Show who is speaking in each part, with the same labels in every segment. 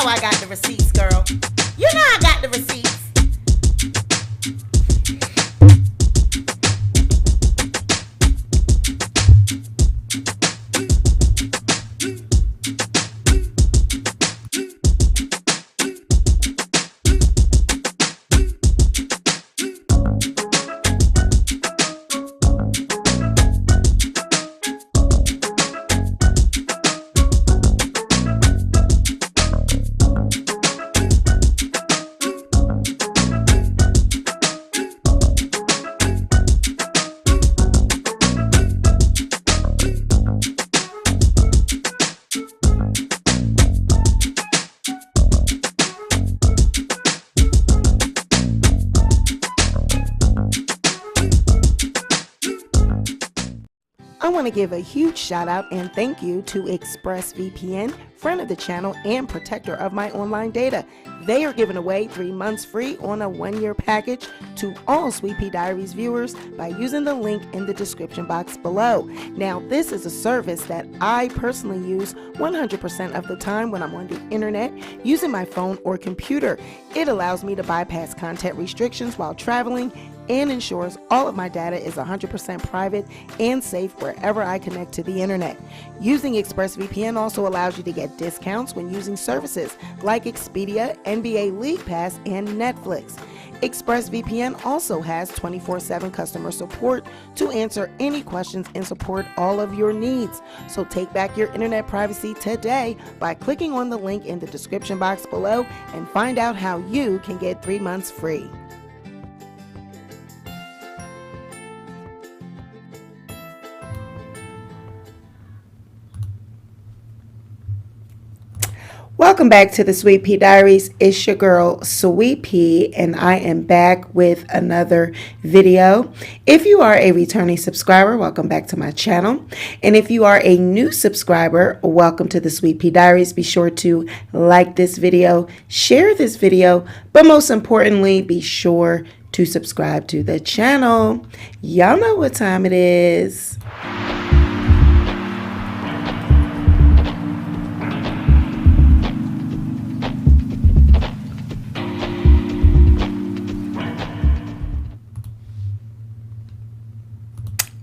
Speaker 1: know I got the receipts, girl. You know I got the receipts. I want to give a huge shout out and thank you to ExpressVPN, friend of the channel and protector of my online data. They are giving away 3 months free on a 1-year package to all Sweet Pea Diaries viewers by using the link in the description box below. Now, this is a service that I personally use 100% of the time when I'm on the internet using my phone or computer. It allows me to bypass content restrictions while traveling and ensures all of my data is 100% private and safe wherever I connect to the internet. Using ExpressVPN also allows you to get discounts when using services like Expedia, NBA League Pass, and Netflix. ExpressVPN also has 24/7 customer support to answer any questions and support all of your needs. So take back your internet privacy today by clicking on the link in the description box below and find out how you can get 3 months free. Welcome back to the Sweet Pea Diaries. It's your girl Sweet Pea, and I am back with another video. If you are a returning subscriber, welcome back to my channel. And if you are a new subscriber, welcome to the Sweet Pea Diaries. Be sure to like this video, share this video, but most importantly, be sure to subscribe to the channel. Y'all know what time it is.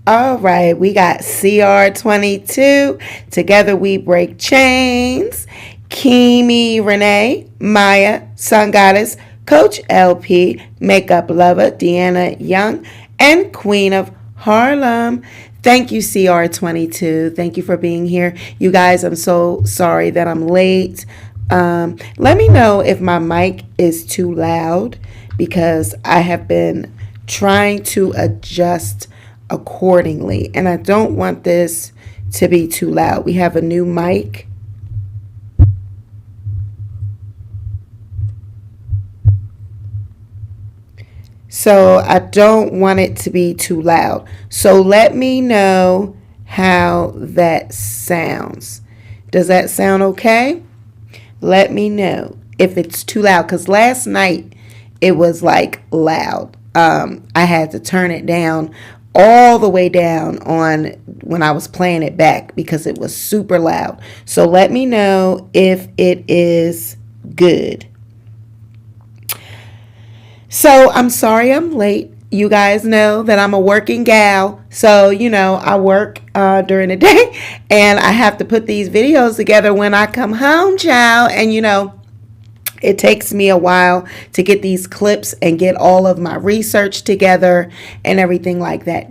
Speaker 1: All right, we got CR22, Together We Break Chains, Kimi Renee, Maya, Sun Goddess, Coach LP, Makeup Lover, Deanna Young, and Queen of Harlem. Thank you, CR22. Thank you for being here. You guys, I'm so sorry that I'm late. Let me know if my mic is too loud because I have been trying to adjust accordingly, and I don't want this to be too loud. We have a new mic, so I don't want it to be too loud. So let me know how that sounds. Does that sound okay? Let me know if it's too loud, because last night it was like loud. I had to turn it down all the way down on when I was playing it back because it was super loud. So let me know if it is good. So I'm sorry I'm late. You guys know that I'm a working gal. So, you know, I work during the day and I have to put these videos together when I come home, child. And, you know, it takes me a while to get these clips and get all of my research together and everything like that,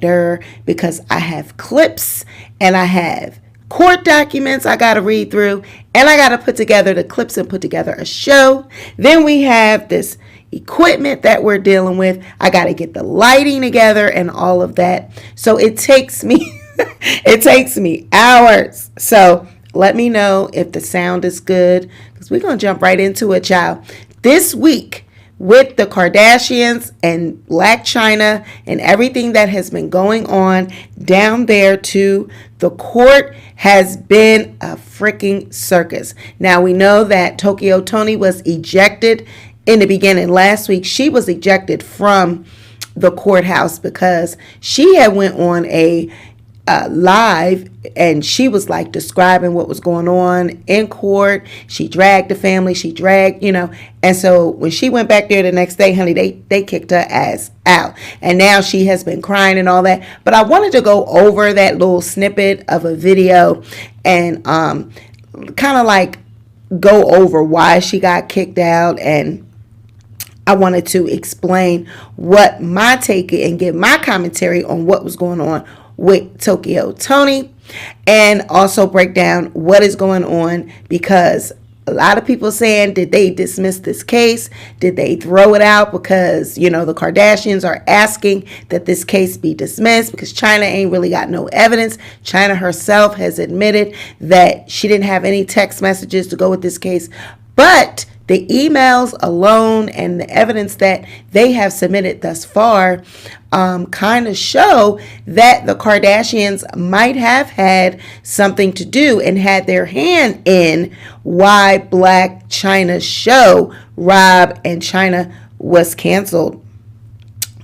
Speaker 1: because I have clips and I have court documents I got to read through, and I got to put together the clips and put together a show. Then we have this equipment that we're dealing with. I got to get the lighting together and all of that. So it takes me it takes me hours. So let me know if the sound is good, because we're going to jump right into it, child. This week, with the Kardashians and Blac Chyna and everything that has been going on down there to the court, has been a freaking circus. Now, we know that Tokyo Toni was ejected in the beginning. Last week, she was ejected from the courthouse because she had went on a live, and she was like describing what was going on in court. She dragged the family, she dragged, and so when she went back there the next day, honey, they kicked her ass out, and now she has been crying and all that. But I wanted to go over that little snippet of a video and kind of like go over why she got kicked out, and I wanted to explain what my take and give my commentary on what was going on with Tokyo Toni, and also break down what is going on, because a lot of people saying, did they dismiss this case? Did they throw it out because, the Kardashians are asking that this case be dismissed because Chyna ain't really got no evidence. Chyna herself has admitted that she didn't have any text messages to go with this case, but the emails alone and the evidence that they have submitted thus far kind of show that the Kardashians might have had something to do and had their hand in why Blac Chyna's show, Rob and Chyna, was canceled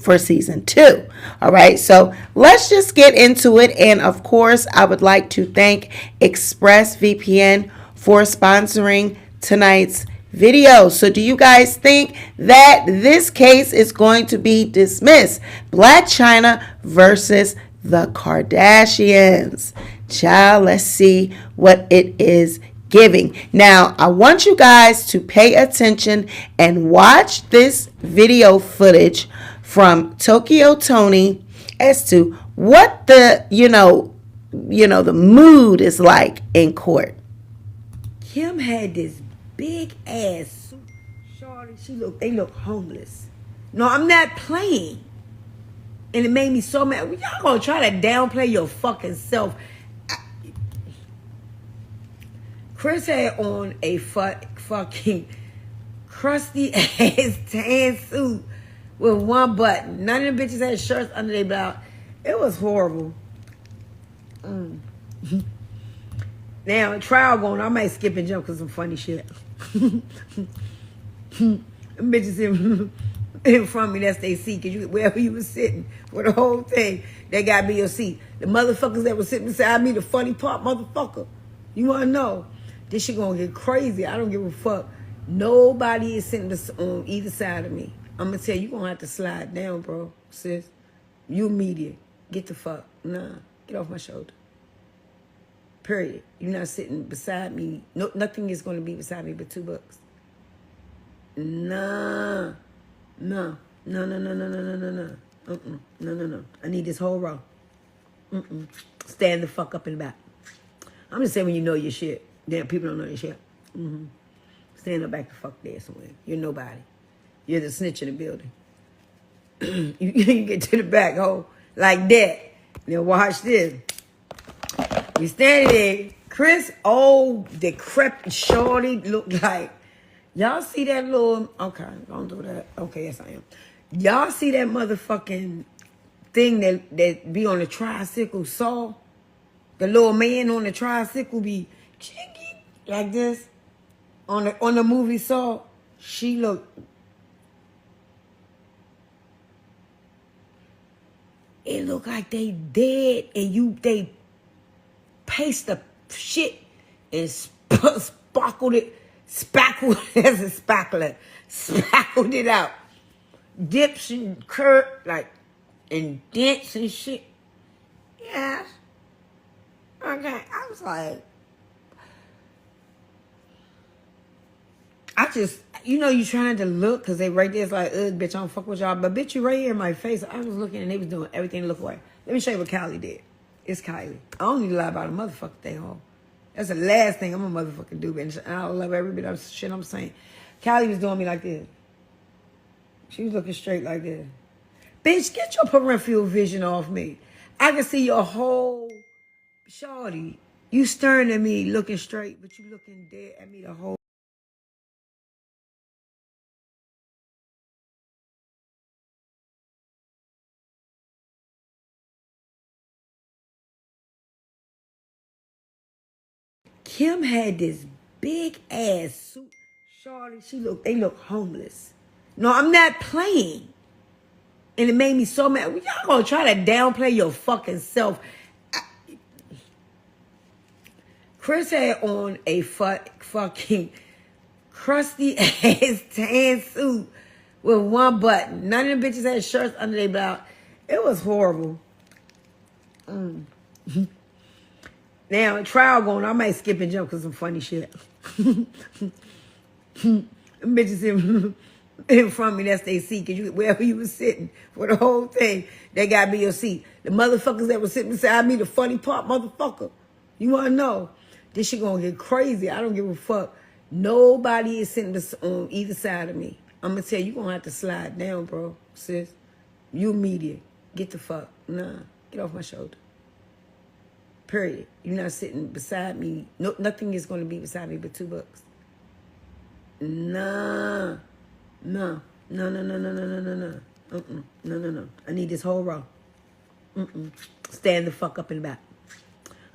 Speaker 1: for season 2. All right, so let's just get into it. And of course, I would like to thank ExpressVPN for sponsoring tonight's video. So do you guys think that this case is going to be dismissed? Blac Chyna versus the Kardashians. Child, let's see what it is giving. Now, I want you guys to pay attention and watch this video footage from Tokyo Toni as to what the, the mood is like in court.
Speaker 2: Kim had this big ass suit. Shorty, they look homeless. No, I'm not playing. And it made me so mad. Y'all gonna try to downplay your fucking self. Kris had on a fucking crusty ass tan suit with one button. None of the bitches had shirts under their blouse. It was horrible. Now, trial going, I might skip and jump because some funny shit. Bitches in front of me, that's their seat, because wherever you was sitting for the whole thing, that got to be your seat. The motherfuckers that was sitting beside me, the funny part, motherfucker, you want to know, this shit going to get crazy. I don't give a fuck. Nobody is sitting on either side of me. I'm going to tell you, you're going to have to slide down, bro, sis. You media. Get the fuck. Nah, get off my shoulder. Period. You're not sitting beside me. No, nothing is going to be beside me but $2. Nah. No. No. No. I need this whole row. Stand the fuck up in the back. I'm just saying when you know your shit. Damn, people don't know your shit. Stand up back the fuck there somewhere. You're nobody. You're the snitch in the building. You get to the back, ho, like that. Now watch this. We standing there. Kris, old, decrepit shorty, look like. Y'all see that little... Okay, don't do that. Okay, yes, I am. Y'all see that motherfucking thing that be on the tricycle saw? The little man on the tricycle be like this on the movie Saw. She looked... It looked like they dead and they paste the shit and spackled it out. Dips and and dents and shit. Yeah. Okay. I was like, you trying to look because they right there. It's like, bitch, I don't fuck with y'all. But bitch, you right here in my face. I was looking and they was doing everything to look away. Let me show you what Kylie did. It's Kylie. I don't need to lie about a motherfucking thing, ho. That's the last thing I'm gonna motherfucking do, bitch. And I love every bit of shit I'm saying. Kylie was doing me like this. She was looking straight like this. Bitch, get your peripheral vision off me. I can see your whole... Shorty, you staring at me looking straight, but you looking dead at me the whole... Kim had this big ass suit. Shorty, they look homeless. No, I'm not playing. And it made me so mad. Y'all gonna try to downplay your fucking self. Kris had on a fucking crusty ass tan suit with one button. None of the bitches had shirts under their blouse. It was horrible. Now, trial going, I might skip and jump because some funny shit. Bitches in front of me, that's their seat, because wherever you was sitting for the whole thing, they got to be your seat. The motherfuckers that was sitting beside me, the funny part, motherfucker, you want to know, this shit going to get crazy. I don't give a fuck. Nobody is sitting on either side of me. I'm going to tell you, you're going to have to slide down, bro, sis. You media. Get the fuck. Nah, get off my shoulder. Period. You're not sitting beside me. No, nothing is going to be beside me but $2. Nah. No. No, no, no, no, no, no, no, no. No, no, no. I need this whole row. Stand the fuck up in the back.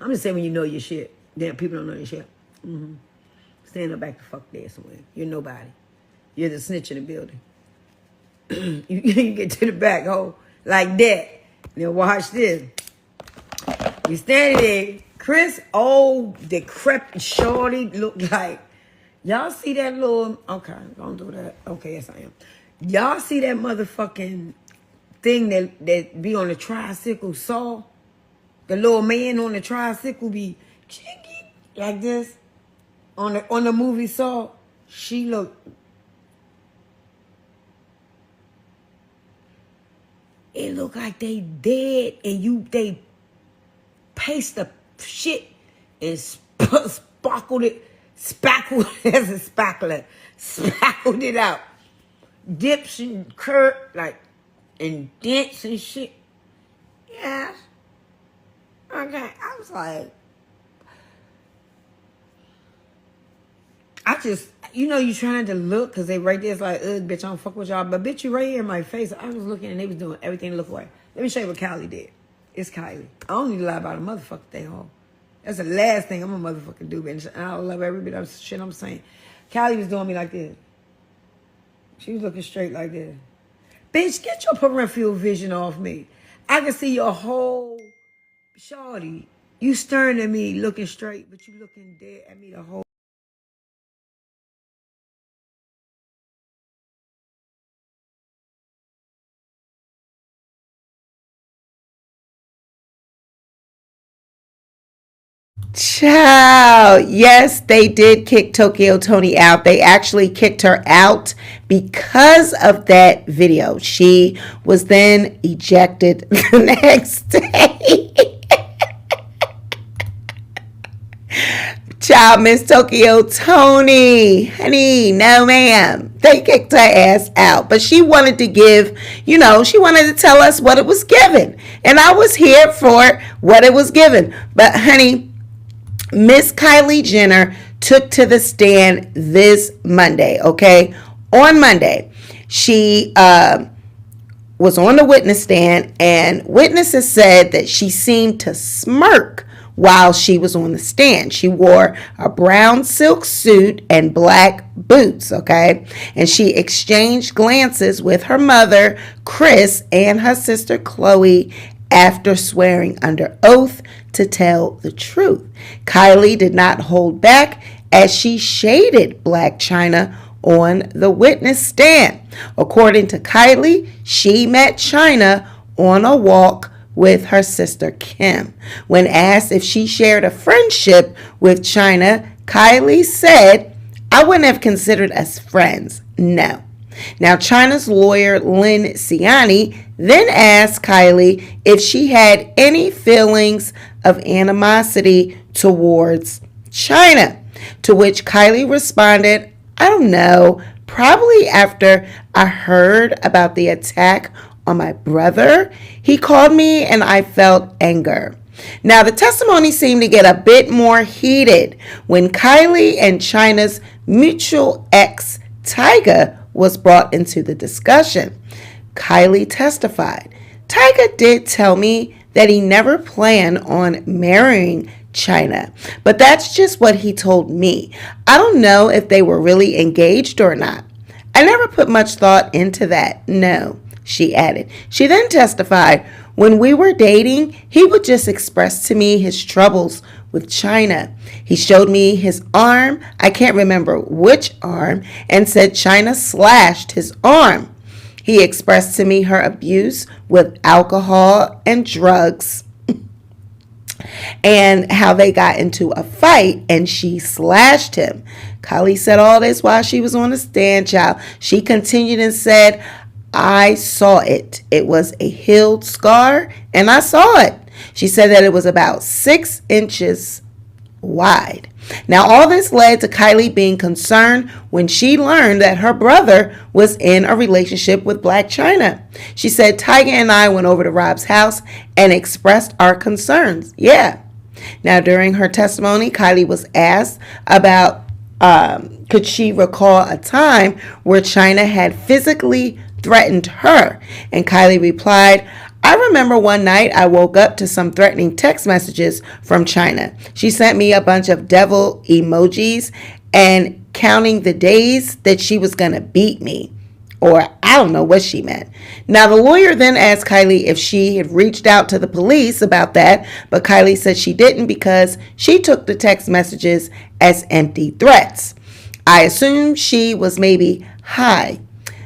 Speaker 2: I'm just saying when you know your shit. Damn, people don't know your shit. Stand up back the fuck there somewhere. You're nobody. You're the snitch in the building. you get to the back, ho, like that. Now watch this. You standing there. Kris, old, decrepit shorty, look like. Y'all see that little, okay, don't do that. Okay, yes I am. Y'all see that motherfucking thing that be on the tricycle saw? The little man on the tricycle be like this on the movie Saw. She looked. It looked like they dead and they paste the shit and spackled it out. Dips and like, and dents and shit. Yeah. Okay, I was like, you trying to look, because they right there, it's like, ugh, bitch, I don't fuck with y'all. But bitch, you right here in my face. I was looking and they was doing everything to look away. Let me show you what Kylie did. It's Kylie. I don't need to lie about a motherfucking thing, ho. That's the last thing I'm a motherfucking do, bitch. And I love every bit of shit I'm saying. Kylie was doing me like this. She was looking straight like this. Bitch, get your peripheral vision off me. I can see your whole shorty. You staring at me looking straight, but you looking dead at me the whole.
Speaker 1: Child, yes, they did kick Tokyo Toni out. They actually kicked her out because of that video. She was then ejected the next day. Child, Miss Tokyo Toni, honey, no ma'am. They kicked her ass out. But she wanted to give, she wanted to tell us what it was given. And I was here for what it was given. But honey, Miss Kylie Jenner took to the stand this Monday, okay? On Monday, she was on the witness stand, and witnesses said that she seemed to smirk while she was on the stand. She wore a brown silk suit and black boots, okay? And she exchanged glances with her mother, Kris, and her sister, Khloe, after swearing under oath to tell the truth. Kylie did not hold back as she shaded Blac Chyna on the witness stand. According to Kylie, she met Chyna on a walk with her sister Kim. When asked if she shared a friendship with Chyna, Kylie said, "I wouldn't have considered us friends, no." Now, Chyna's lawyer, Lynn Ciani, then asked Kylie if she had any feelings of animosity towards Chyna, to which Kylie responded, "I don't know, probably after I heard about the attack on my brother. He called me and I felt anger." Now, the testimony seemed to get a bit more heated when Kylie and Chyna's mutual ex, Tyga, was brought into the discussion. Kylie testified, "Tyga did tell me that he never planned on marrying Chyna, but that's just what he told me. I don't know if they were really engaged or not. I never put much thought into that, no," she added. She then testified, "When we were dating, he would just express to me his troubles with Chyna. He showed me his arm, I can't remember which arm, and said Chyna slashed his arm. He expressed to me her abuse with alcohol and drugs and how they got into a fight and she slashed him. Kylie said all this while she was on the stand, child. She continued and said, I saw it. It was a healed scar and I saw it. She said that it was about 6 inches wide. Now, all this led to Kylie being concerned when she learned that her brother was in a relationship with Blac Chyna. She said, Tyga and I went over to Rob's house and expressed our concerns. Yeah. Now, during her testimony, Kylie was asked about could she recall a time where Chyna had physically threatened her? And Kylie replied, I remember one night I woke up to some threatening text messages from Chyna. She sent me a bunch of devil emojis and counting the days that she was going to beat me. Or I don't know what she meant. Now, the lawyer then asked Kylie if she had reached out to the police about that, but Kylie said she didn't because she took the text messages as empty threats. I assumed she was maybe high.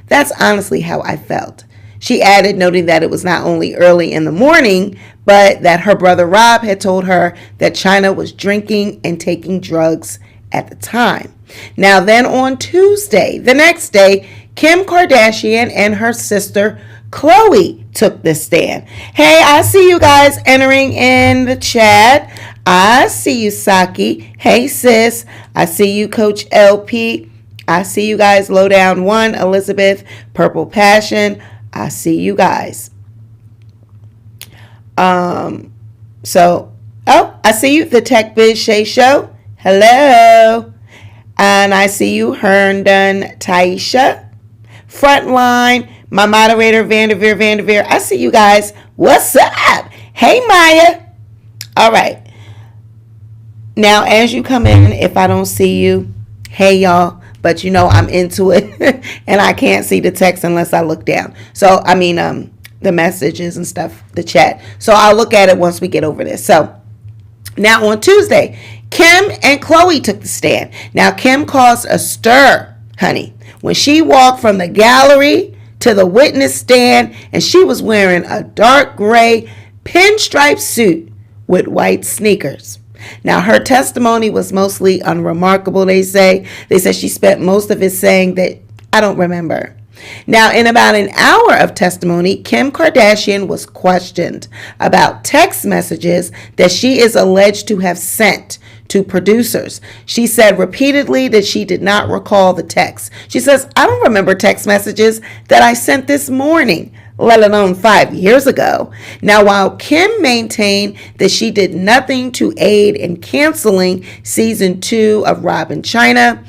Speaker 1: That's honestly how I felt. She added, noting that it was not only early in the morning, but that her brother Rob had told her that Chyna was drinking and taking drugs at the time. Now then on Tuesday, the next day, Kim Kardashian and her sister Khloe took the stand. Hey, I see you guys entering in the chat. I see you, Saki. Hey, sis. I see you, Coach LP. I see you guys, Lowdown 1, Elizabeth, Purple Passion. I see you guys. I see you, the Tech Biz Shay Show. Hello. And I see you, Herndon Taisha. Frontline, my moderator, Vanderveer. I see you guys. What's up? Hey, Maya. All right. Now, as you come in, if I don't see you, hey, y'all. But you know I'm into it and I can't see the text unless I look down. So, the messages and stuff, the chat. So I'll look at it once we get over this. So now on Tuesday, Kim and Khloe took the stand. Now Kim caused a stir, honey, when she walked from the gallery to the witness stand and she was wearing a dark gray pinstripe suit with white sneakers. Now, her testimony was mostly unremarkable, they say. They said she spent most of it saying that, I don't remember. Now, in about an hour of testimony, Kim Kardashian was questioned about text messages that she is alleged to have sent to producers. She said repeatedly that she did not recall the text. She says, I don't remember text messages that I sent this morning, let alone 5 years ago. Now, while Kim maintained that she did nothing to aid in canceling season 2 of Rob and Chyna,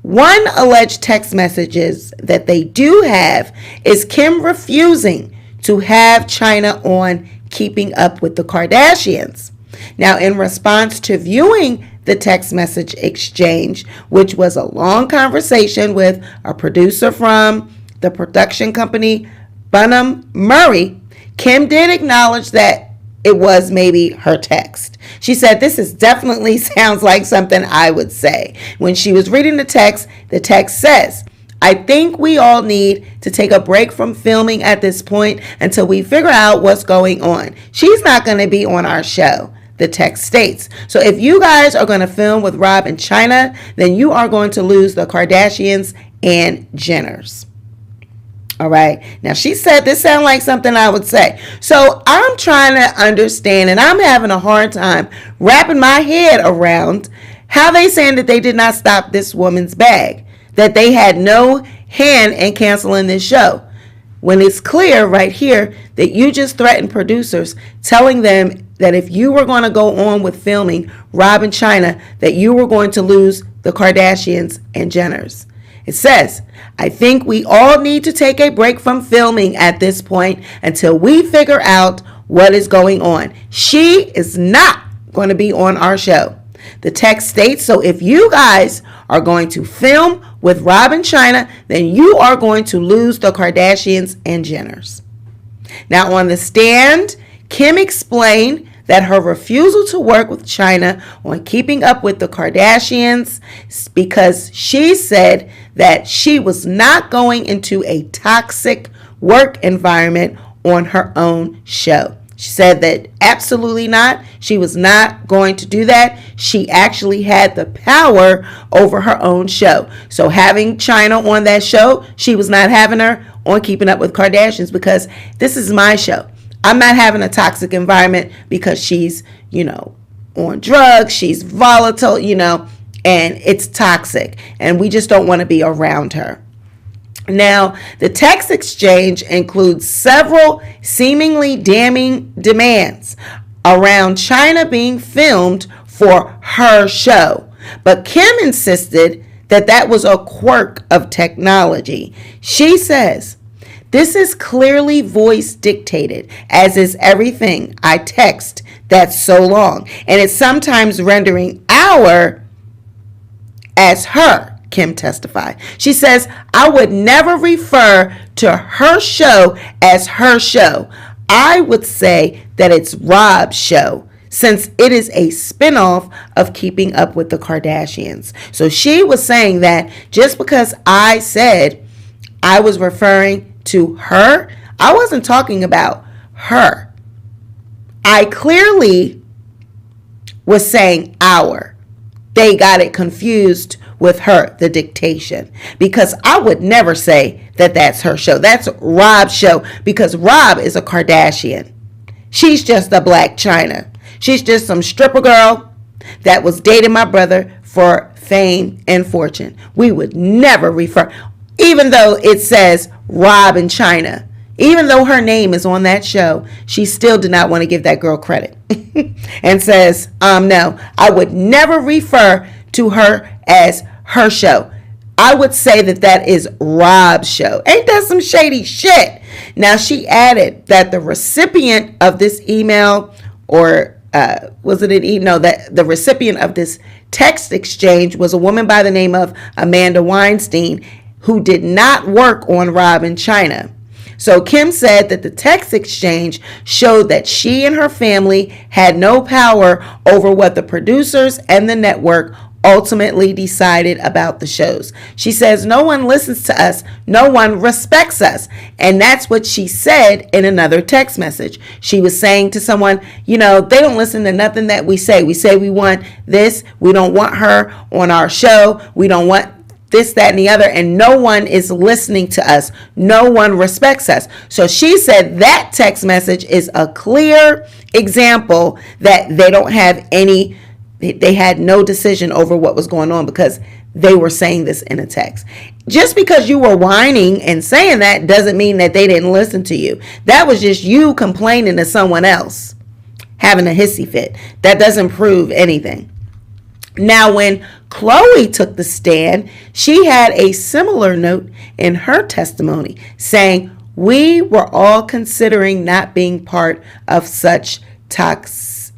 Speaker 1: one alleged text messages that they do have is Kim refusing to have Chyna on Keeping Up with the Kardashians. Now, in response to viewing the text message exchange, which was a long conversation with a producer from the production company Bunham Murray, Kim did acknowledge that it was maybe her text. She said, this definitely sounds like something I would say. When she was reading the text says, I think we all need to take a break from filming at this point until we figure out what's going on. She's not going to be on our show, the text states. So if you guys are going to film with Rob and Chyna, then you are going to lose the Kardashians and Jenners. All right. Now, she said this sounds like something I would say. So I'm trying to understand, and I'm having a hard time wrapping my head around how they saying that they did not stop this woman's bag, that they had no hand in canceling this show, when it's clear right here that you just threatened producers, telling them that if you were going to go on with filming Rob and Chyna, that you were going to lose the Kardashians and Jenners. It says, I think we all need to take a break from filming at this point until we figure out what is going on. She is not going to be on our show. The text states, so if you guys are going to film with Rob and Chyna, then you are going to lose the Kardashians and Jenners. Now on the stand, Kim explained that her refusal to work with Chyna on Keeping Up with the Kardashians because she said that she was not going into a toxic work environment on her own show. She said that absolutely not. She was not going to do that. She actually had the power over her own show. So having Chyna on that show, she was not having her on Keeping Up with Kardashians because this is my show. I'm not having a toxic environment because she's, on drugs, she's volatile, and it's toxic. And we just don't want to be around her. Now, the text exchange includes several seemingly damning demands around Chyna being filmed for her show. But Kim insisted that was a quirk of technology. She says, "This is clearly voice dictated, as is everything I text that's so long. And it's sometimes rendering our as her," Kim testified. She says, "I would never refer to her show as her show. I would say that it's Rob's show, since it is a spinoff of Keeping Up with the Kardashians." So she was saying that just because I said I was referring to her, I wasn't talking about her. I clearly was saying our. They got it confused with her, the dictation, because I would never say that that's her show. That's Rob's show, because Rob is a Kardashian. She's just a Blac Chyna. She's just some stripper girl that was dating my brother for fame and fortune. We would never refer, even though it says Rob and Chyna, even though her name is on that show, she still did not want to give that girl credit and says, no, I would never refer to her as her show. I would say that is Rob's show. Ain't that some shady shit? Now, she added that the recipient of this email, or was it an email, that the recipient of this text exchange was a woman by the name of Amanda Weinstein, who did not work on Rob and Chyna. So Kim said that the text exchange showed that she and her family had no power over what the producers and the network ultimately decided about the shows. She says, "No one listens to us. No one respects us." And that's what she said in another text message. She was saying to someone, they don't listen to nothing that we say. We say we want this. We don't want her on our show. We don't want this, that, and the other, and no one is listening to us. No one respects us. So she said that text message is a clear example that they had no decision over what was going on, because they were saying this in a text. Just because you were whining and saying that doesn't mean that they didn't listen to you. That was just you complaining to someone else, having a hissy fit. That doesn't prove anything. Now, when Khloe took the stand, she had a similar note in her testimony saying, "We were all considering not being part of such toxicity."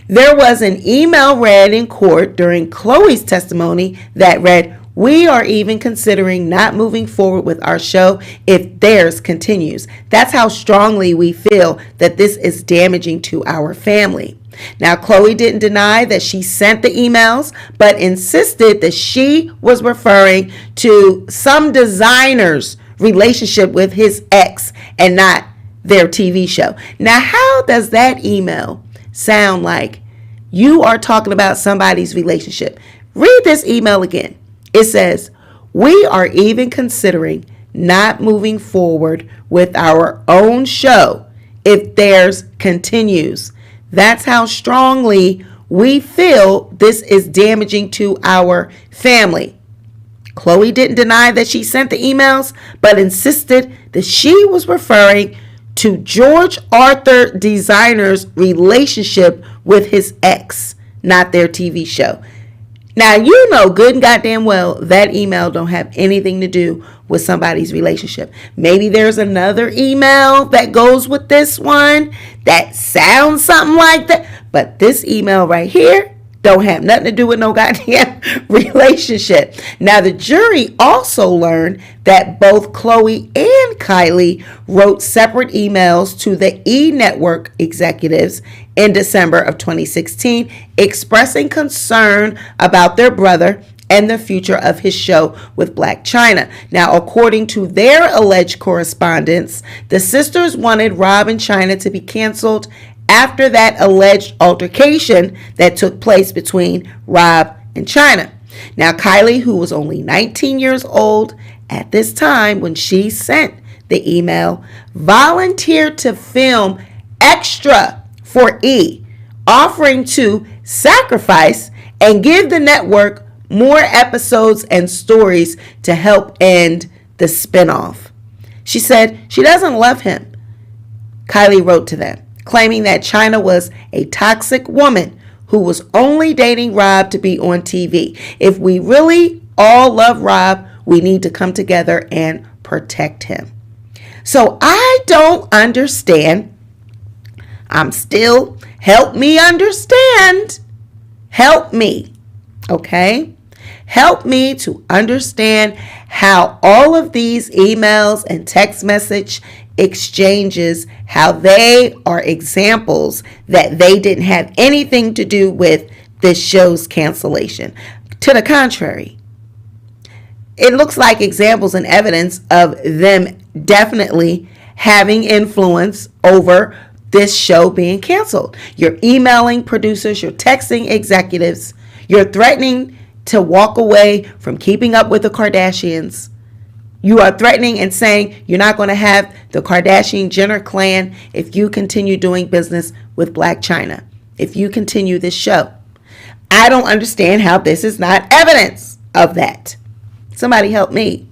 Speaker 1: There was an email read in court during Khloe's testimony that read, "We are even considering not moving forward with our show if theirs continues. That's how strongly we feel that this is damaging to our family." Now, Khloe didn't deny that she sent the emails, but insisted that she was referring to some designer's relationship with his ex and not their TV show. Now, how does that email sound like you are talking about somebody's relationship? Read this email again. It says, "We are even considering not moving forward with our own show if theirs continues. That's how strongly we feel this is damaging to our family." Khloe didn't deny that she sent the emails, but insisted that she was referring to George Arthur Designer's relationship with his ex, not their TV show. Now, you know good and goddamn well that email don't have anything to do with somebody's relationship. Maybe there's another email that goes with this one that sounds something like that. But this email right here Don't have nothing to do with no goddamn relationship. Now, the jury also learned that both Khloe and Kylie wrote separate emails to the E! Network executives in December of 2016, expressing concern about their brother and the future of his show with Blac Chyna. Now, according to their alleged correspondence, the sisters wanted Rob and Chyna to be canceled after that alleged altercation that took place between Rob and Chyna. Now, Kylie, who was only 19 years old at this time when she sent the email, volunteered to film extra for E!, offering to sacrifice and give the network more episodes and stories to help end the spinoff. She said she doesn't love him, Kylie wrote to them, claiming that Chyna was a toxic woman who was only dating Rob to be on TV. If we really all love Rob, we need to come together and protect him. So I don't understand. Help me understand. Help me, okay? Help me to understand how all of these emails and text message exchanges, how they are examples that they didn't have anything to do with this show's cancellation. To the contrary, it looks like examples and evidence of them definitely having influence over this show being canceled. You're emailing producers, you're texting executives, you're threatening to walk away from Keeping Up with the Kardashians. You are threatening and saying you're not going to have the Kardashian Jenner clan if you continue doing business with Blac Chyna, if you continue this show. I don't understand how this is not evidence of that. Somebody help me.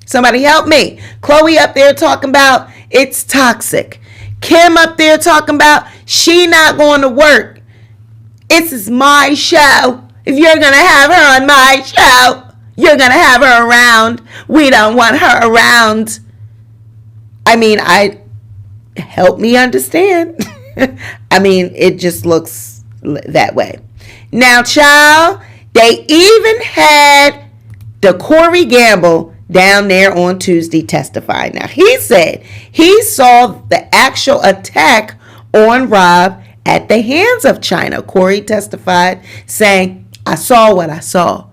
Speaker 1: Somebody help me. Khloe up there talking about it's toxic. Kim up there talking about she not going to work. This is my show. If you're going to have her on my show, you're going to have her around. We don't want her around. I mean, help me understand. I mean, it just looks that way. Now, child, they even had the Corey Gamble down there on Tuesday testifying. Now, he said he saw the actual attack on Rob at the hands of Chyna. Corey testified saying, I saw what I saw.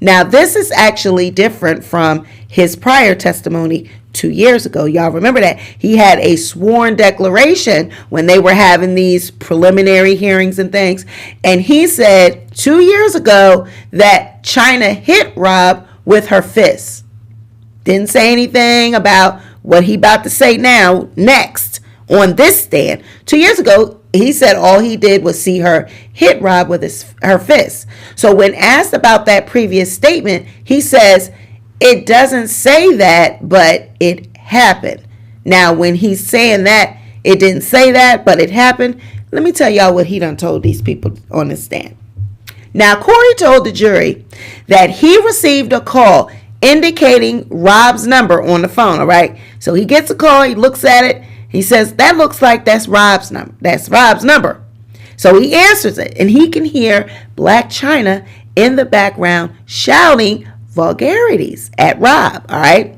Speaker 1: Now, this is actually different from his prior testimony 2 years ago. Y'all remember that? He had a sworn declaration when they were having these preliminary hearings and things. And he said 2 years ago that Chyna hit Rob with her fists. Didn't say anything about what he about to say now next on this stand. 2 years ago, he said all he did was see her hit Rob with her fist. So when asked about that previous statement, he says, it doesn't say that, but it happened. Now, when he's saying that, it didn't say that, but it happened, let me tell y'all what he done told these people on the stand. Now, Corey told the jury that he received a call indicating Rob's number on the phone, all right? So he gets a call, he looks at it, he says, that looks like that's Rob's number. That's Rob's number. So he answers it, and he can hear Blac Chyna in the background shouting vulgarities at Rob, all right?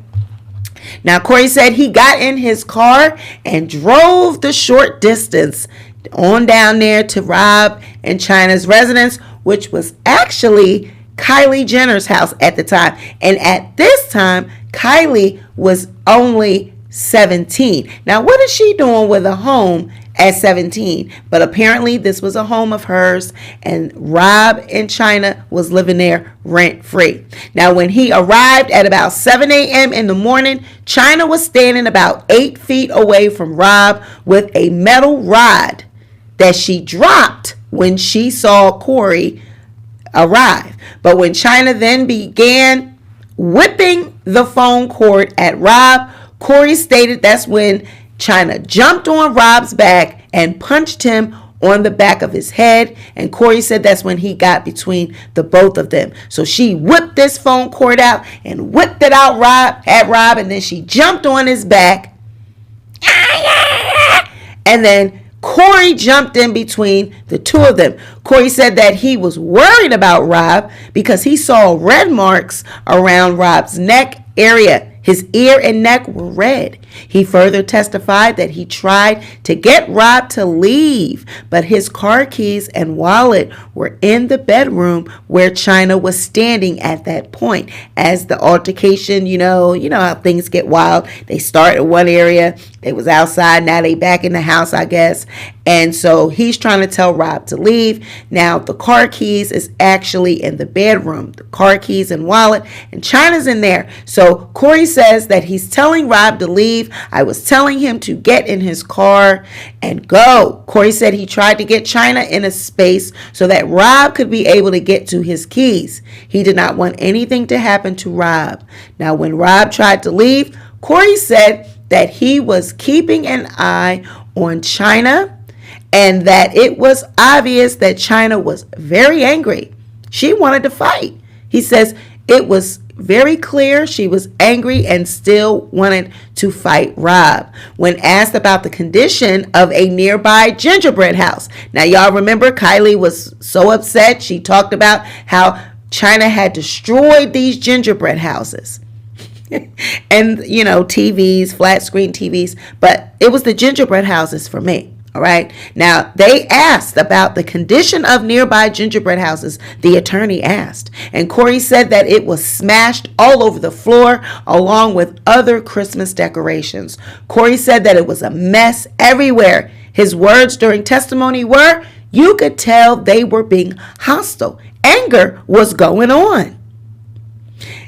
Speaker 1: Now, Corey said he got in his car and drove the short distance on down there to Rob and Chyna's residence, which was actually Kylie Jenner's house at the time. And at this time, Kylie was only 17. Now, what is she doing with a home at 17? But apparently this was a home of hers, and Rob and Chyna was living there rent free. Now, when he arrived at about 7 a.m. in the morning, Chyna was standing about 8 feet away from Rob with a metal rod that she dropped when she saw Corey arrive. But when Chyna then began whipping the phone cord at Rob, Corey stated that's when Chyna jumped on Rob's back and punched him on the back of his head. And Corey said that's when he got between the both of them. So she whipped this phone cord out and whipped it out at Rob, and then she jumped on his back. And then Corey jumped in between the two of them. Corey said that he was worried about Rob because he saw red marks around Rob's neck area. His ear and neck were red. He further testified that he tried to get Rob to leave, but his car keys and wallet were in the bedroom where Chyna was standing at that point. As the altercation, you know how things get wild. They start in one area, they was outside, now they back in the house, I guess. And so he's trying to tell Rob to leave. Now the car keys is actually in the bedroom. The car keys and wallet, and Chyna's in there. So Corey says that he's telling Rob to leave. I was telling him to get in his car and go. Corey said he tried to get Chyna in a space so that Rob could be able to get to his keys. He did not want anything to happen to Rob. Now, when Rob tried to leave, Corey said that he was keeping an eye on Chyna and that it was obvious that Chyna was very angry. She wanted to fight. He says it was very clear she was angry and still wanted to fight Rob. When asked about the condition of a nearby gingerbread house. Now, y'all remember Kylie was so upset. She talked about how Chyna had destroyed these gingerbread houses. And, TVs, flat screen TVs. But it was the gingerbread houses for me. All right. Now, they asked about the condition of nearby gingerbread houses. The attorney asked. And Corey said that it was smashed all over the floor along with other Christmas decorations. Corey said that it was a mess everywhere. His words during testimony were, you could tell they were being hostile. Anger was going on.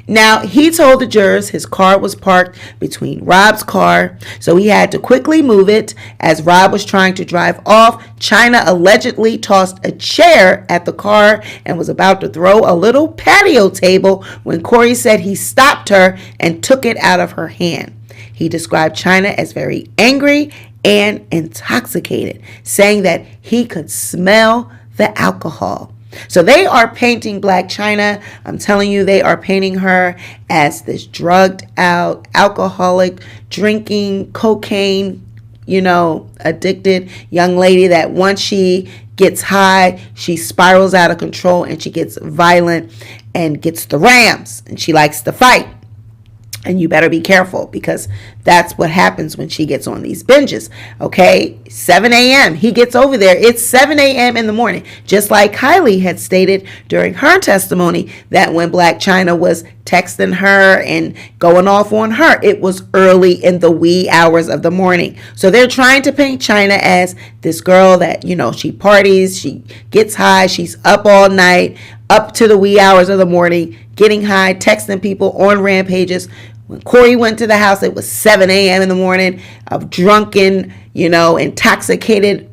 Speaker 1: Now, he told the jurors his car was parked between Rob's car, so he had to quickly move it. As Rob was trying to drive off, Chyna allegedly tossed a chair at the car and was about to throw a little patio table when Corey said he stopped her and took it out of her hand. He described Chyna as very angry and intoxicated, saying that he could smell the alcohol. So they are painting Blac Chyna. I'm telling you, they are painting her as this drugged out, alcoholic, drinking, cocaine, addicted young lady that once she gets high, she spirals out of control and she gets violent and gets the rams and she likes to fight. And you better be careful because that's what happens when she gets on these binges. Okay, 7 a.m. He gets over there. It's 7 a.m. in the morning. Just like Kylie had stated during her testimony that when Blac Chyna was texting her and going off on her, it was early in the wee hours of the morning. So they're trying to paint Chyna as this girl that, she parties, she gets high, she's up all night, up to the wee hours of the morning, getting high, texting people on rampages. When Corey went to the house, it was 7 a.m. in the morning of drunken, intoxicated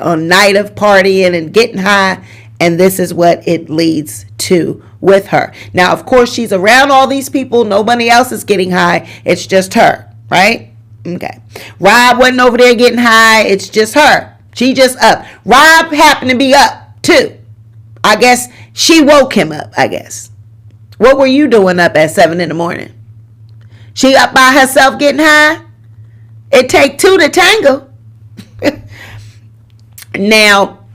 Speaker 1: on night of partying and getting high. And this is what it leads to with her. Now, of course, she's around all these people. Nobody else is getting high. It's just her, right? Okay. Rob wasn't over there getting high. It's just her. She just up. Rob happened to be up too. I guess she woke him up, I guess. What were you doing up at 7 in the morning? She up by herself getting high? It take two to tango. Now,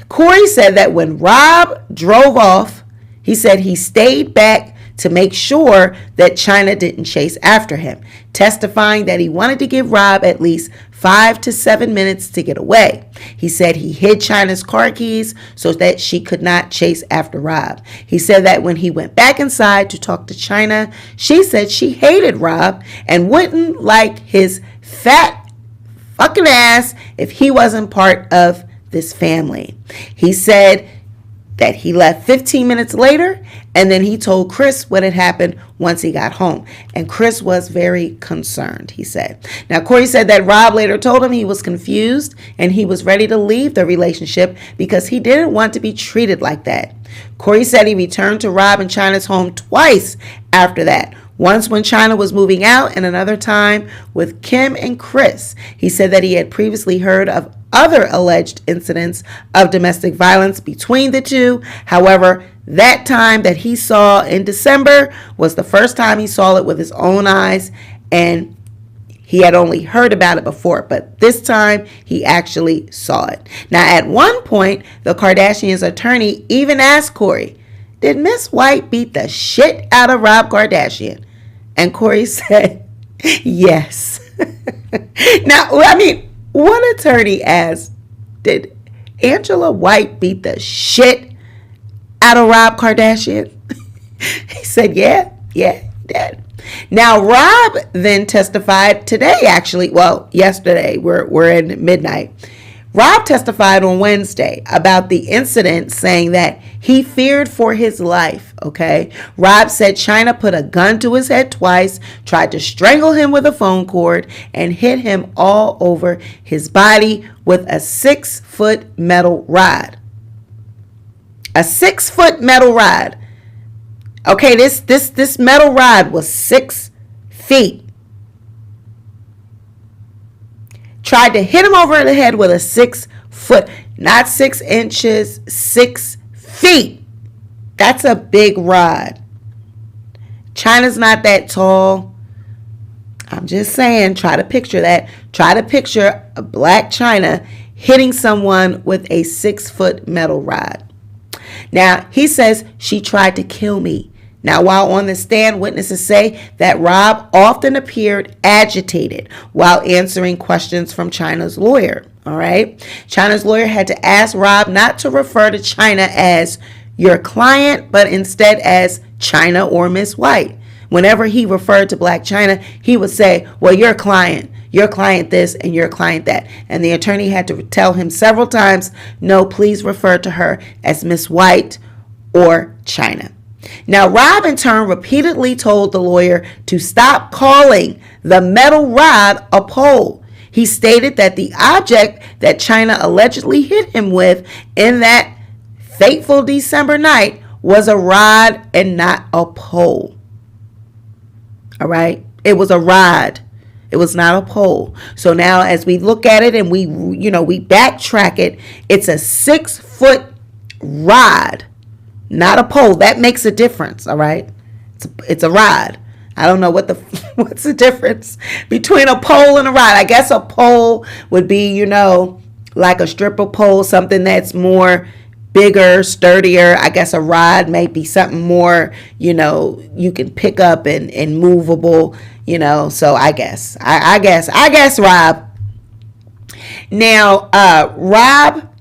Speaker 1: Corey said that when Rob drove off, he said he stayed back to make sure that Chyna didn't chase after him, testifying that he wanted to give Rob at least 5 to 7 minutes to get away. He said he hid Chyna's car keys so that she could not chase after Rob. He said that when he went back inside to talk to Chyna, she said she hated Rob and wouldn't like his fat fucking ass if he wasn't part of this family. He said that he left 15 minutes later, and then he told Kris what had happened once he got home. And Kris was very concerned, he said. Now, Corey said that Rob later told him he was confused and he was ready to leave the relationship because he didn't want to be treated like that. Corey said he returned to Rob and Chyna's home twice after that. Once when Chyna was moving out and another time with Kim and Kris. He said that he had previously heard of other alleged incidents of domestic violence between the two. However, that time that he saw in December was the first time he saw it with his own eyes, and He had only heard about it before, but this time he actually saw it. Now, at one point, the Kardashians' attorney even asked Corey, did Miss White beat the shit out of Rob Kardashian? And Corey said, yes. Now, I mean, one attorney asked, did Angela White beat the shit out of Rob Kardashian? He said, yeah, he did. Now, Rob then testified today, actually, well, yesterday, we're in midnight. Rob testified on Wednesday about the incident, saying that he feared for his life, okay? Rob said Chyna put a gun to his head twice, tried to strangle him with a phone cord, and hit him all over his body with a 6-foot metal rod. A 6-foot metal rod. Okay, this metal rod was 6 feet. Tried to hit him over the head with a 6-foot, not 6 inches, 6 feet. That's a big rod. Chyna's not that tall. I'm just saying, try to picture that. Try to picture a Blac Chyna hitting someone with a 6-foot metal rod. Now, he says she tried to kill me. Now, while on the stand, witnesses say that Rob often appeared agitated while answering questions from Chyna's lawyer. All right. Chyna's lawyer had to ask Rob not to refer to Chyna as your client, but instead as Chyna or Miss White. Whenever he referred to Blac Chyna, he would say, well, your client this, and your client that. And the attorney had to tell him several times, no, please refer to her as Miss White or Chyna. Now, Rob in turn repeatedly told the lawyer to stop calling the metal rod a pole. He stated that the object that Chyna allegedly hit him with in that fateful December night was a rod and not a pole. All right? It was a rod. It was not a pole. So now as we look at it and we backtrack it, it's a 6-foot rod. Not a pole. That makes a difference, all right? It's a rod. I don't know what's the difference between a pole and a rod. I guess a pole would be, like a stripper pole, something that's more bigger, sturdier. I guess a rod may be something more, you can pick up and movable, So I guess Rob. Now, Rob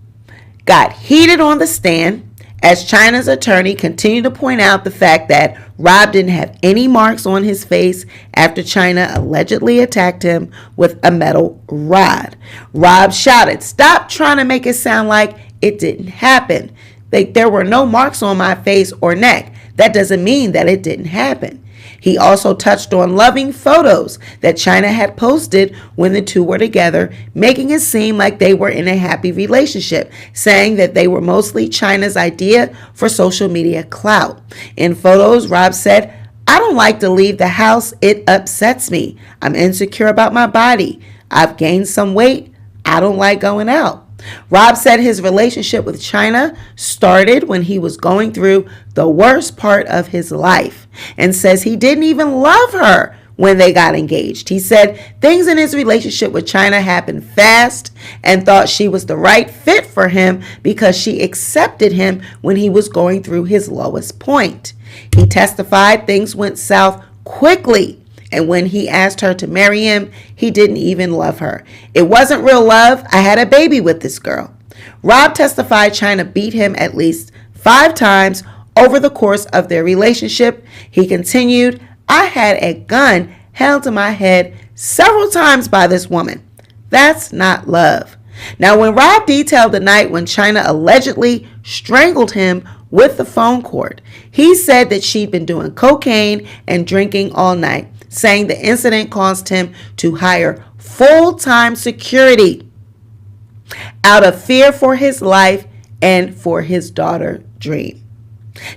Speaker 1: got heated on the stand as Chyna's attorney continued to point out the fact that Rob didn't have any marks on his face after Chyna allegedly attacked him with a metal rod. Rob shouted, "Stop trying to make it sound like it didn't happen. There were no marks on my face or neck. That doesn't mean that it didn't happen." He also touched on loving photos that Chyna had posted when the two were together, making it seem like they were in a happy relationship, saying that they were mostly Chyna's idea for social media clout. In photos, Rob said, "I don't like to leave the house. It upsets me. I'm insecure about my body. I've gained some weight. I don't like going out." Rob said his relationship with Chyna started when he was going through the worst part of his life and says he didn't even love her when they got engaged. He said things in his relationship with Chyna happened fast and thought she was the right fit for him because she accepted him when he was going through his lowest point. He testified things went south quickly. And when he asked her to marry him, he didn't even love her. It wasn't real love. I had a baby with this girl. Rob testified Chyna beat him at least 5 times over the course of their relationship. He continued, "I had a gun held to my head several times by this woman. That's not love." Now, when Rob detailed the night when Chyna allegedly strangled him with the phone cord, he said that she'd been doing cocaine and drinking all night, saying the incident caused him to hire full-time security out of fear for his life and for his daughter's dream.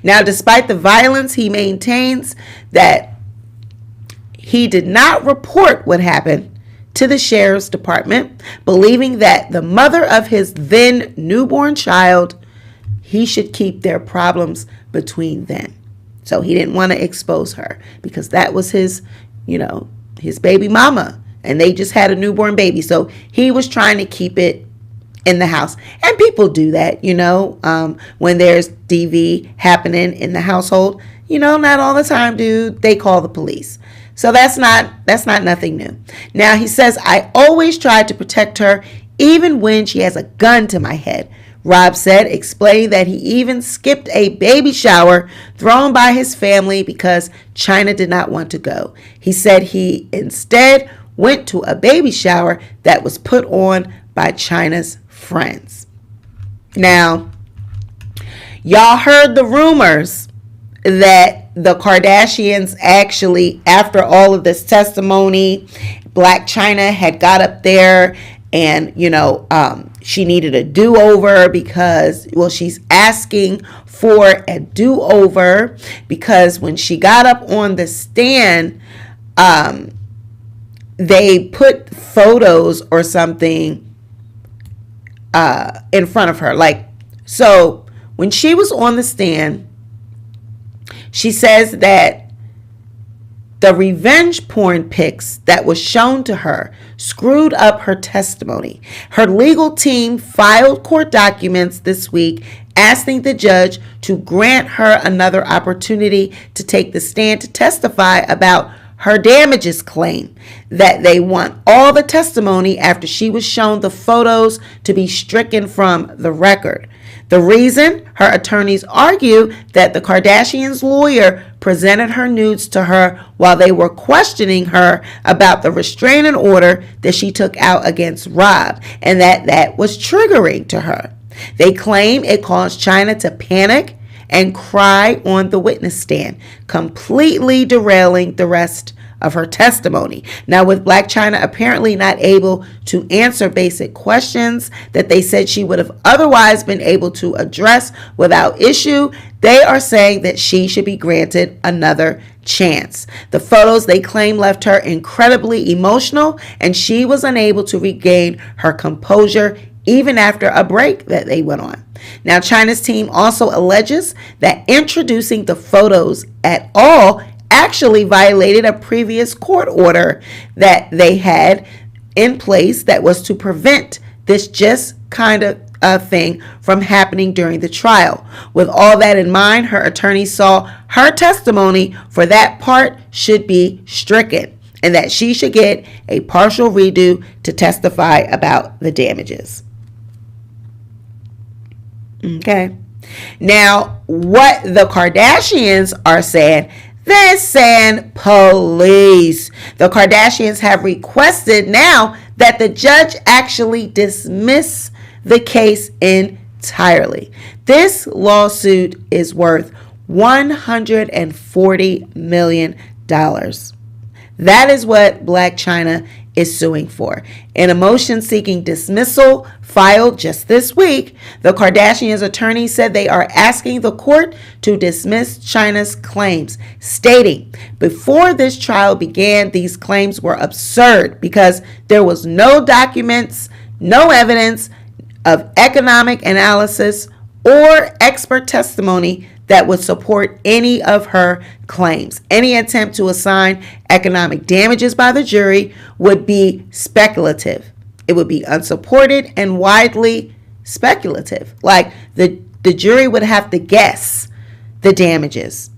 Speaker 1: Now, despite the violence, he maintains that he did not report what happened to the sheriff's department, believing that the mother of his then newborn child, he should keep their problems between them. So he didn't want to expose her because that was his baby mama. and they just had a newborn baby. So he was trying to keep it in the house. And people do that, when there's DV happening in the household. Not all the time do they call the police. So that's not nothing new. Now he says, I always tried to protect her even when she has a gun to my head, Rob said, explaining that he even skipped a baby shower thrown by his family because Chyna did not want to go. He said he instead went to a baby shower that was put on by Chyna's friends. Now, y'all heard the rumors that the Kardashians actually, after all of this testimony, Blac Chyna had got up there and, she needed a do-over because, she's asking for a do-over because when she got up on the stand, they put photos or something in front of her. So when she was on the stand, she says that the revenge porn pics that was shown to her screwed up her testimony. Her legal team filed court documents this week asking the judge to grant her another opportunity to take the stand to testify about her damages claim, that they want all the testimony after she was shown the photos to be stricken from the record. The reason, her attorneys argue that the Kardashians' lawyer presented her nudes to her while they were questioning her about the restraining order that she took out against Rob, and that was triggering to her. They claim it caused Chyna to panic and cry on the witness stand, completely derailing the rest of her testimony. Now, with Blac Chyna apparently not able to answer basic questions that they said she would have otherwise been able to address without issue, they are saying that she should be granted another chance. The photos, they claim, left her incredibly emotional, and she was unable to regain her composure even after a break that they went on. Now, Chyna's team also alleges that introducing the photos at all actually violated a previous court order that they had in place that was to prevent this just kind of thing from happening during the trial. With all that in mind, her attorney saw her testimony for that part should be stricken and that she should get a partial redo to testify about the damages. Okay. Now, what the Kardashians are saying, they're saying police. The Kardashians have requested now that the judge actually dismiss the case entirely. This lawsuit is worth $140 million. That is what Blac Chyna is suing for. In a motion seeking dismissal filed just this week, the Kardashians' attorney said they are asking the court to dismiss Chyna's claims, stating, before this trial began, these claims were absurd because there was no documents, no evidence of economic analysis or expert testimony that would support any of her claims. Any attempt to assign economic damages by the jury would be speculative. It would be unsupported and widely speculative. Like the jury would have to guess the damages.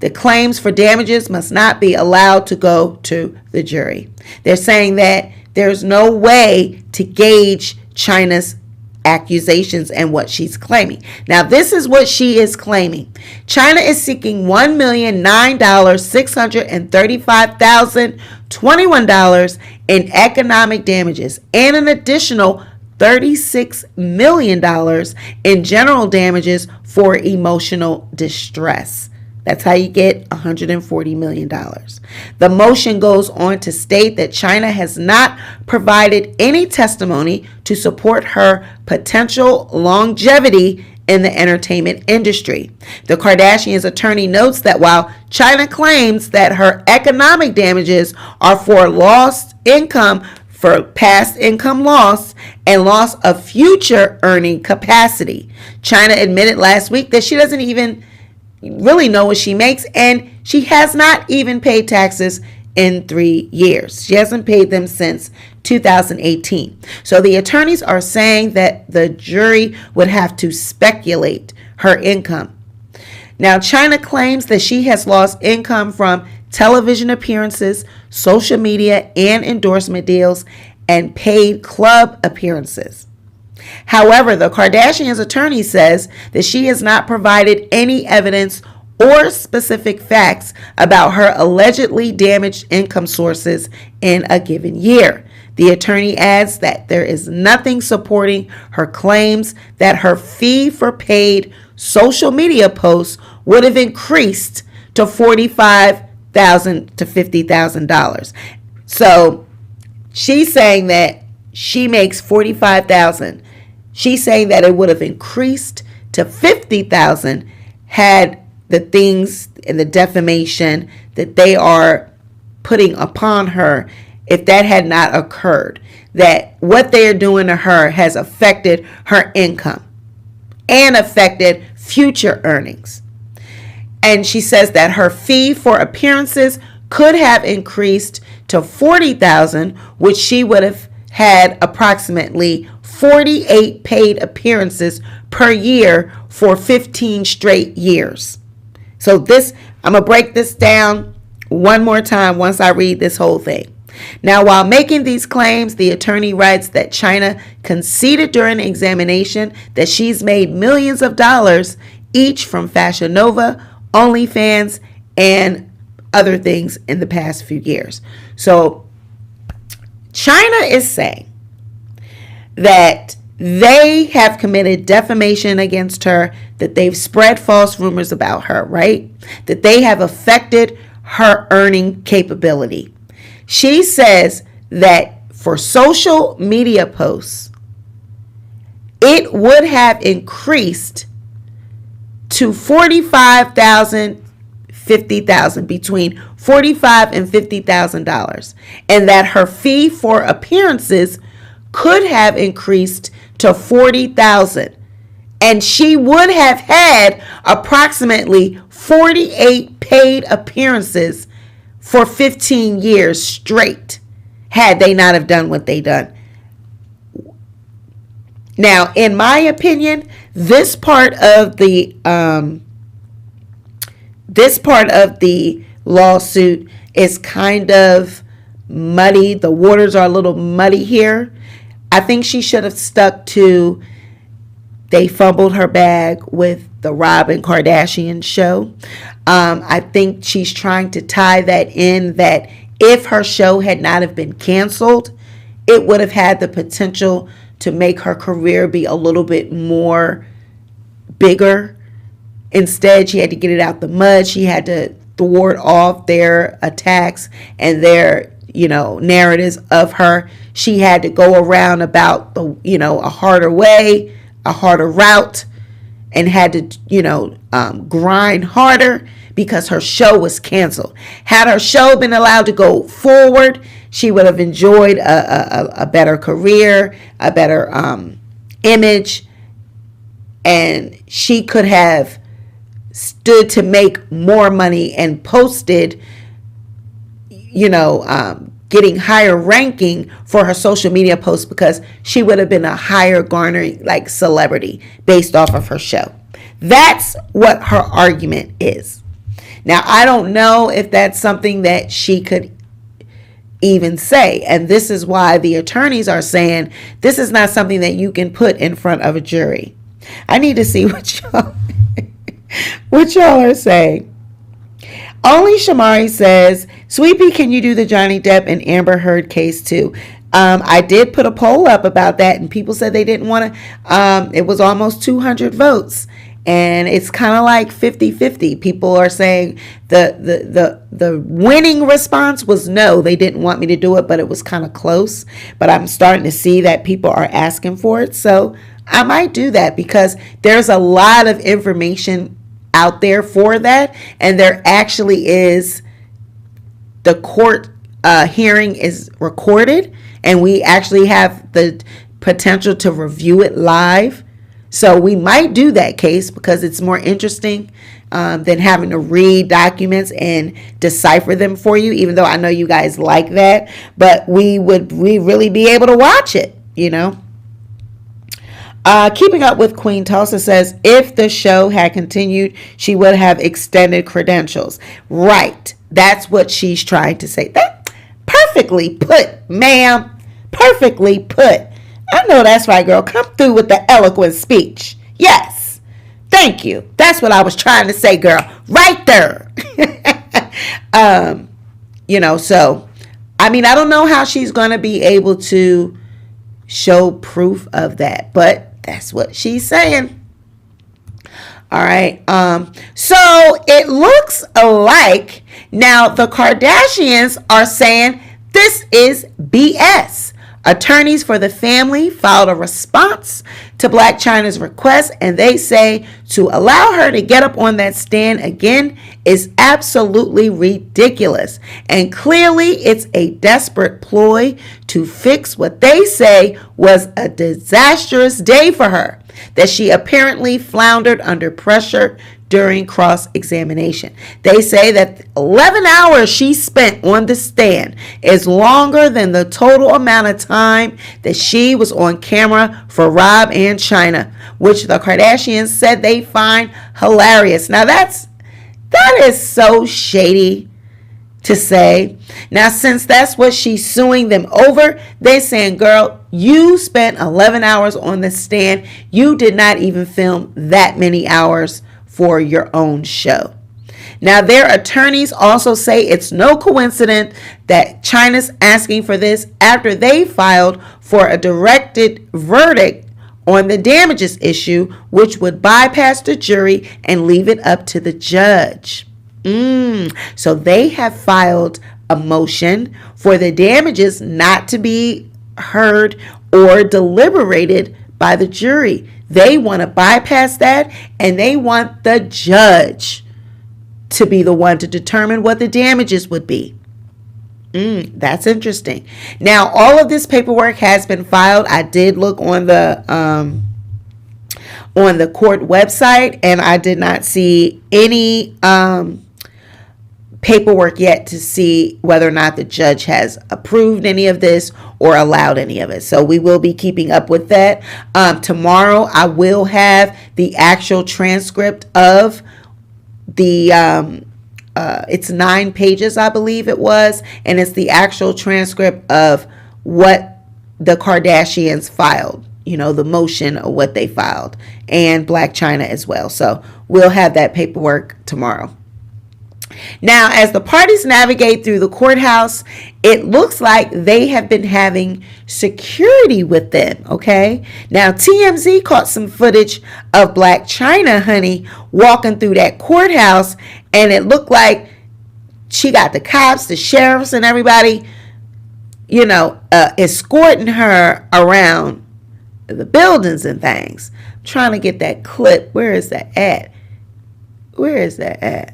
Speaker 1: The claims for damages must not be allowed to go to the jury. They're saying that there's no way to gauge Chyna's accusations and what she's claiming. Now, this is what she is claiming. Chyna is seeking $1,009,635,021 in economic damages and an additional $36 million in general damages for emotional distress. That's how you get $140 million. The motion goes on to state that Chyna has not provided any testimony to support her potential longevity in the entertainment industry. The Kardashians' attorney notes that while Chyna claims that her economic damages are for lost income, for past income loss and loss of future earning capacity, Chyna admitted last week that she doesn't even really know what she makes, and she has not even paid taxes in 3 years. She hasn't paid them since 2018. So the attorneys are saying that the jury would have to speculate her income. Now, Chyna claims that she has lost income from television appearances, social media, and endorsement deals, and paid club appearances. However, the Kardashians' attorney says that she has not provided any evidence or specific facts about her allegedly damaged income sources in a given year. The attorney adds that there is nothing supporting her claims that her fee for paid social media posts would have increased to $45,000 to $50,000. So she's saying that she makes $45,000. She's saying that it would have increased to $50,000 had the things and the defamation that they are putting upon her, if that had not occurred, that what they are doing to her has affected her income and affected future earnings. And she says that her fee for appearances could have increased to $40,000, which she would have had approximately 48 paid appearances per year for 15 straight years. So I'm going to break this down one more time once I read this whole thing. Now, while making these claims, the attorney writes that Chyna conceded during the examination that she's made millions of dollars each from Fashion Nova, OnlyFans, and other things in the past few years. So Chyna is saying that they have committed defamation against her, that they've spread false rumors about her, right? That they have affected her earning capability. She says that for social media posts, it would have increased to $45,000, $50,000, between $45,000 and $50,000, and that her fee for appearances could have increased to $40,000, and she would have had approximately 48 paid appearances for 15 years straight had they not have done what they done. Now, in my opinion, this part of the lawsuit is kind of muddy. The waters are a little muddy here. I think she should have stuck to they fumbled her bag with the Robin Kardashian show. I think she's trying to tie that in, that if her show had not have been canceled, it would have had the potential to make her career be a little bit more bigger. Instead, she had to get it out the mud. She had to thwart off their attacks and their, narratives of her. She had to go around about a harder way, a harder route, and had to, grind harder because her show was canceled. Had her show been allowed to go forward, she would have enjoyed a better career, a better image, and she could have stood to make more money and posted, getting higher ranking for her social media posts, because she would have been a higher garnering celebrity based off of her show. That's what her argument is. Now, I don't know if that's something that she could even say. And this is why the attorneys are saying this is not something that you can put in front of a jury. I need to see what y'all are saying. Only Shamari says, Sweepy, can you do the Johnny Depp and Amber Heard case too? I did put a poll up about that, and people said they didn't want to. It was almost 200 votes, and it's kind of like 50-50. People are saying the winning response was no, they didn't want me to do it, but it was kind of close. But I'm starting to see that people are asking for it, so I might do that because there's a lot of information out there for that, and there actually is the court hearing is recorded, and we actually have the potential to review it live. So we might do that case because it's more interesting. than having to read documents and decipher them for you, even though I know you guys like that. But we really be able to watch it, you know. Keeping Up with Queen Tulsa says, if the show had continued, she would have extended credentials. Right. That's what she's trying to say. That perfectly put, ma'am. Perfectly put. I know that's right, girl. Come through with the eloquent speech. Yes. Thank you. That's what I was trying to say, girl. Right there. You know, so, I mean, I don't know how she's going to be able to show proof of that, but that's what she's saying. All right. So it looks like now the Kardashians are saying this is BS. Attorneys for the family filed a response to Blac Chyna's request, and they say to allow her to get up on that stand again is absolutely ridiculous. And clearly it's a desperate ploy to fix what they say was a disastrous day for her, that she apparently floundered under pressure during cross-examination. They say that 11 hours she spent on the stand is longer than the total amount of time that she was on camera for Rob and Chyna, which the Kardashians said they find hilarious. Now that is so shady to say. Now, since that's what she's suing them over, they're saying, girl, you spent 11 hours on the stand. You did not even film that many hours for your own show. Now, their attorneys also say it's no coincidence that Chyna's asking for this after they filed for a directed verdict on the damages issue, which would bypass the jury and leave it up to the judge. So they have filed a motion for the damages not to be heard or deliberated by the jury. They want to bypass that, and they want the judge to be the one to determine what the damages would be. That's interesting. Now, all of this paperwork has been filed. I did look on the court website, and I did not see any paperwork yet to see whether or not the judge has approved any of this or allowed any of it. So we will be keeping up with that. Tomorrow I will have the actual transcript of the it's 9 pages, I believe it was, and it's the actual transcript of what the Kardashians filed, you know, the motion of what they filed, and Blac Chyna as well. So we'll have that paperwork tomorrow. Now, as the parties navigate through the courthouse, it looks like they have been having security with them, okay? Now, TMZ caught some footage of Blac Chyna, honey, walking through that courthouse, and it looked like she got the cops, the sheriffs, and everybody, you know, escorting her around the buildings and things. I'm trying to get that clip. Where is that at? Where is that at?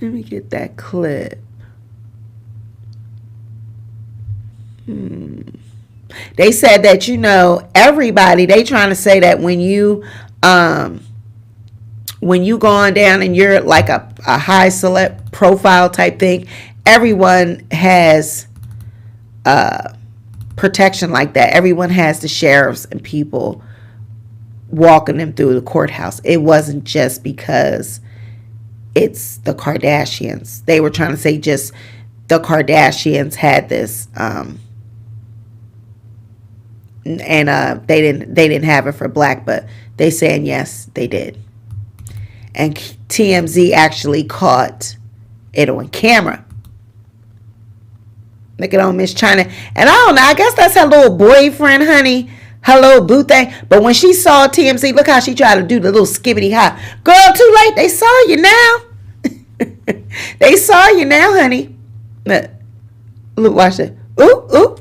Speaker 1: Let me get that clip. They said that, you know, everybody, they trying to say that when you go on down and you're like a high select profile type thing, everyone has protection like that. Everyone has the sheriffs and people walking them through the courthouse. It wasn't just because it's the Kardashians. They were trying to say just the Kardashians had this, and they didn't have it for Blac, but they saying yes, they did. And TMZ actually caught it on camera. Look at Miss Chyna, and I don't know. I guess that's her little boyfriend, honey. Her little boo thing. But when she saw TMZ, look how she tried to do the little skibbity hop. Girl, too late. They saw you now. They saw you now, honey. Look, watch that. Ooh.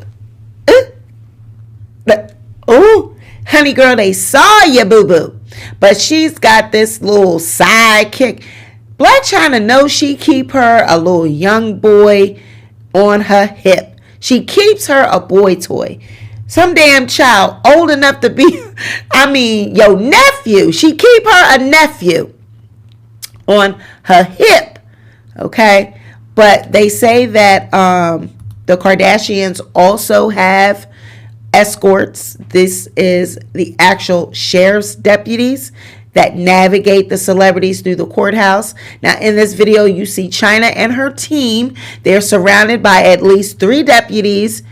Speaker 1: Ooh. Honey girl, they saw you, boo-boo. But she's got this little sidekick. Blac Chyna knows she keep her a little young boy on her hip. She keeps her a boy toy. Some damn child old enough to be, I mean, your nephew. She keep her a nephew on her hip, okay? But they say that the Kardashians also have escorts. This is the actual sheriff's deputies that navigate the celebrities through the courthouse. Now, in this video, you see Chyna and her team. They're surrounded by at least 3 deputies.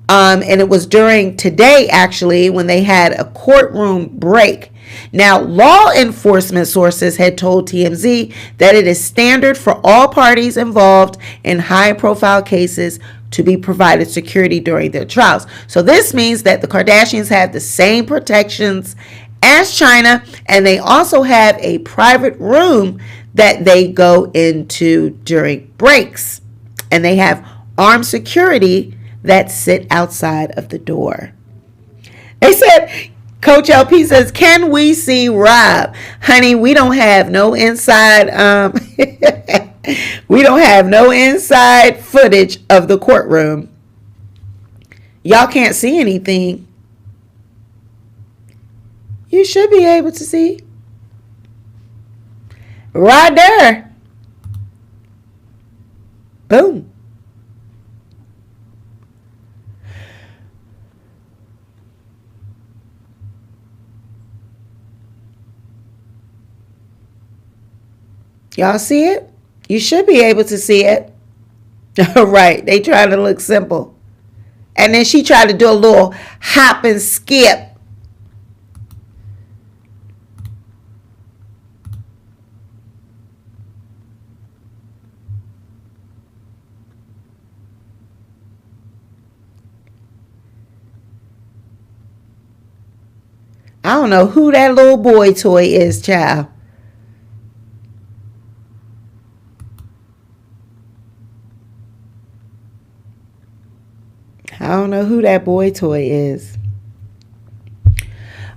Speaker 1: And it was during today, actually, when they had a courtroom break. Now, law enforcement sources had told TMZ that it is standard for all parties involved in high-profile cases to be provided security during their trials. So this means that the Kardashians have the same protections as Chyna, and they also have a private room that they go into during breaks. And they have armed security that sit outside of the door. They said, Coach LP says, can we see Rob? Honey, we don't have no inside we don't have no inside footage of the courtroom. Y'all can't see anything. You should be able to see. Right there. Boom. Y'all see it? You should be able to see it. Right. They try to look simple. And then she tried to do a little hop and skip. I don't know who that little boy toy is, child. I don't know who that boy toy is.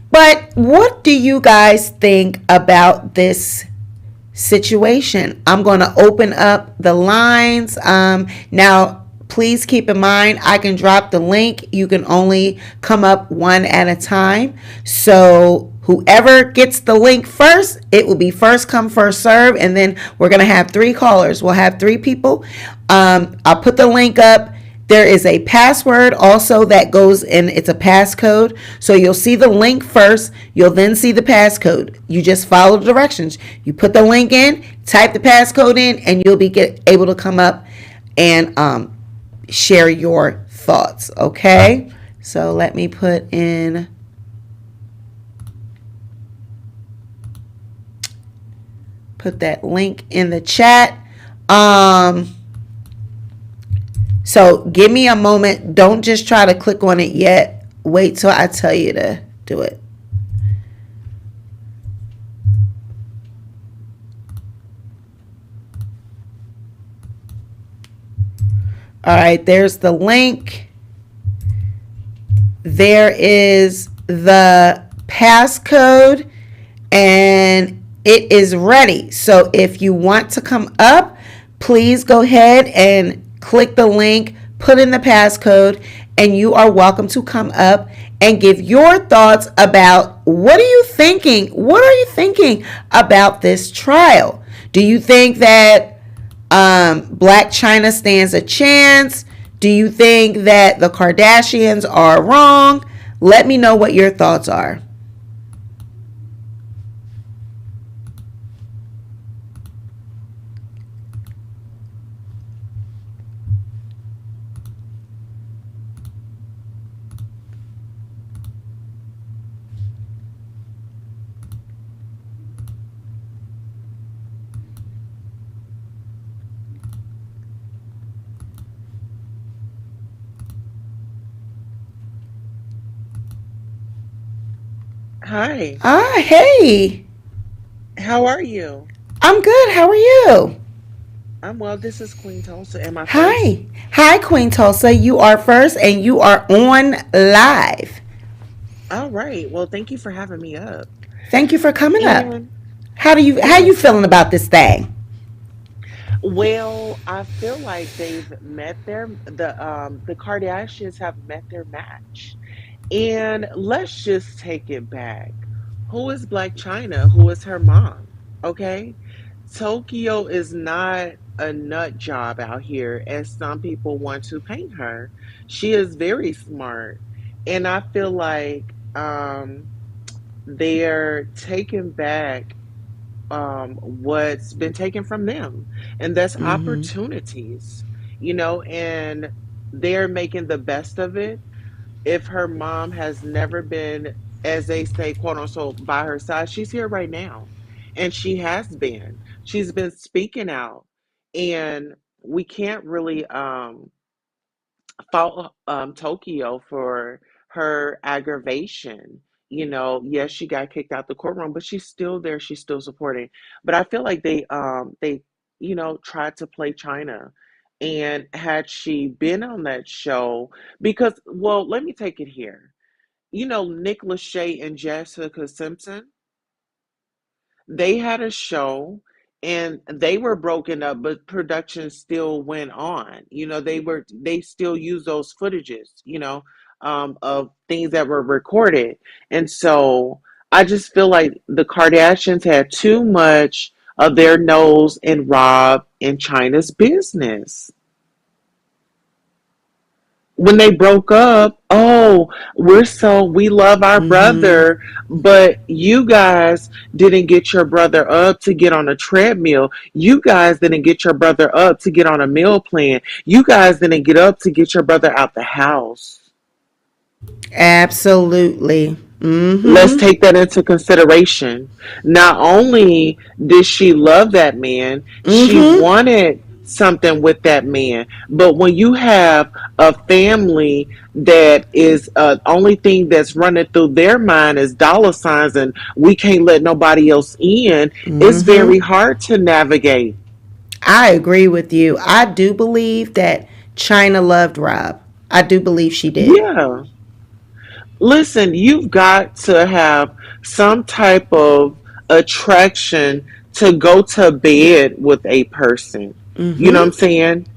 Speaker 1: But what do you guys think about this situation? I'm going to open up the lines. Now, please keep in mind, I can drop the link. You can only come up one at a time. So whoever gets the link first, it will be first come, first serve. And then we're going to have 3 callers. We'll have 3 people. I'll put the link up. There is a password also that goes in. It's a passcode. So you'll see the link first. You'll then see the passcode. You just follow the directions. You put the link in, type the passcode in, and you'll be able to come up and share your thoughts. Okay? So let me put that link in the chat. So give me a moment. Don't just try to click on it yet. Wait till I tell you to do it. All right, there's the link. There is the passcode, and it is ready. So if you want to come up, please go ahead and click the link, put in the passcode, and you are welcome to come up and give your thoughts about what are you thinking? What are you thinking about this trial? Do you think that Blac Chyna stands a chance? Do you think that the Kardashians are wrong? Let me know what your thoughts are.
Speaker 3: Hi.
Speaker 1: Hey.
Speaker 3: How are you?
Speaker 1: I'm good. How are you?
Speaker 3: I'm well. This is Queen Tulsa. Am I first?
Speaker 1: Hi. Hi, Queen Tulsa. You are first, and you are on live.
Speaker 3: All right. Well, thank you for having me up.
Speaker 1: Thank you for coming up.
Speaker 3: And
Speaker 1: How you feeling about this thing?
Speaker 3: well, I feel like they've met the Kardashians have met their match. And let's just take it back. Who is Blac Chyna? Who is her mom? Okay. Tokyo is not a nut job out here, as some people want to paint her. She is very smart. And I feel like they're taking back what's been taken from them, and that's
Speaker 1: Mm-hmm.
Speaker 3: opportunities, and they're making the best of it. If her mom has never been, as they say, quote unquote, by her side, she's here right now. And she has been. She's been speaking out. And we can't really fault Tokyo for her aggravation. Yes, she got kicked out the courtroom, but she's still there. She's still supporting. But I feel like they tried to play China. And had she been on that show, because, well, let me take it here. Nick Lachey and Jessica Simpson, they had a show and they were broken up, but production still went on. They still use those footages, of things that were recorded. And so I just feel like the Kardashians had too much of their nose in Rob and China's business. When they broke up, oh, we love our
Speaker 1: Mm-hmm.
Speaker 3: brother, but you guys didn't get your brother up to get on a treadmill. You guys didn't get your brother up to get on a meal plan. You guys didn't get up to get your brother out the house.
Speaker 1: Absolutely.
Speaker 3: Let's
Speaker 1: Mm-hmm.
Speaker 3: take that into consideration. Not only did she love that man, she
Speaker 1: Mm-hmm.
Speaker 3: wanted something with that man. But when you have a family that is only thing that's running through their mind is dollar signs, and we can't let nobody else in, it's
Speaker 1: Mm-hmm.
Speaker 3: very hard to navigate.
Speaker 1: I agree with you. I do believe that China loved Rob. I do believe she did.
Speaker 3: Yeah. Listen, you've got to have some type of attraction to go to bed with a person. You know what I'm
Speaker 1: Mm-hmm.
Speaker 3: saying?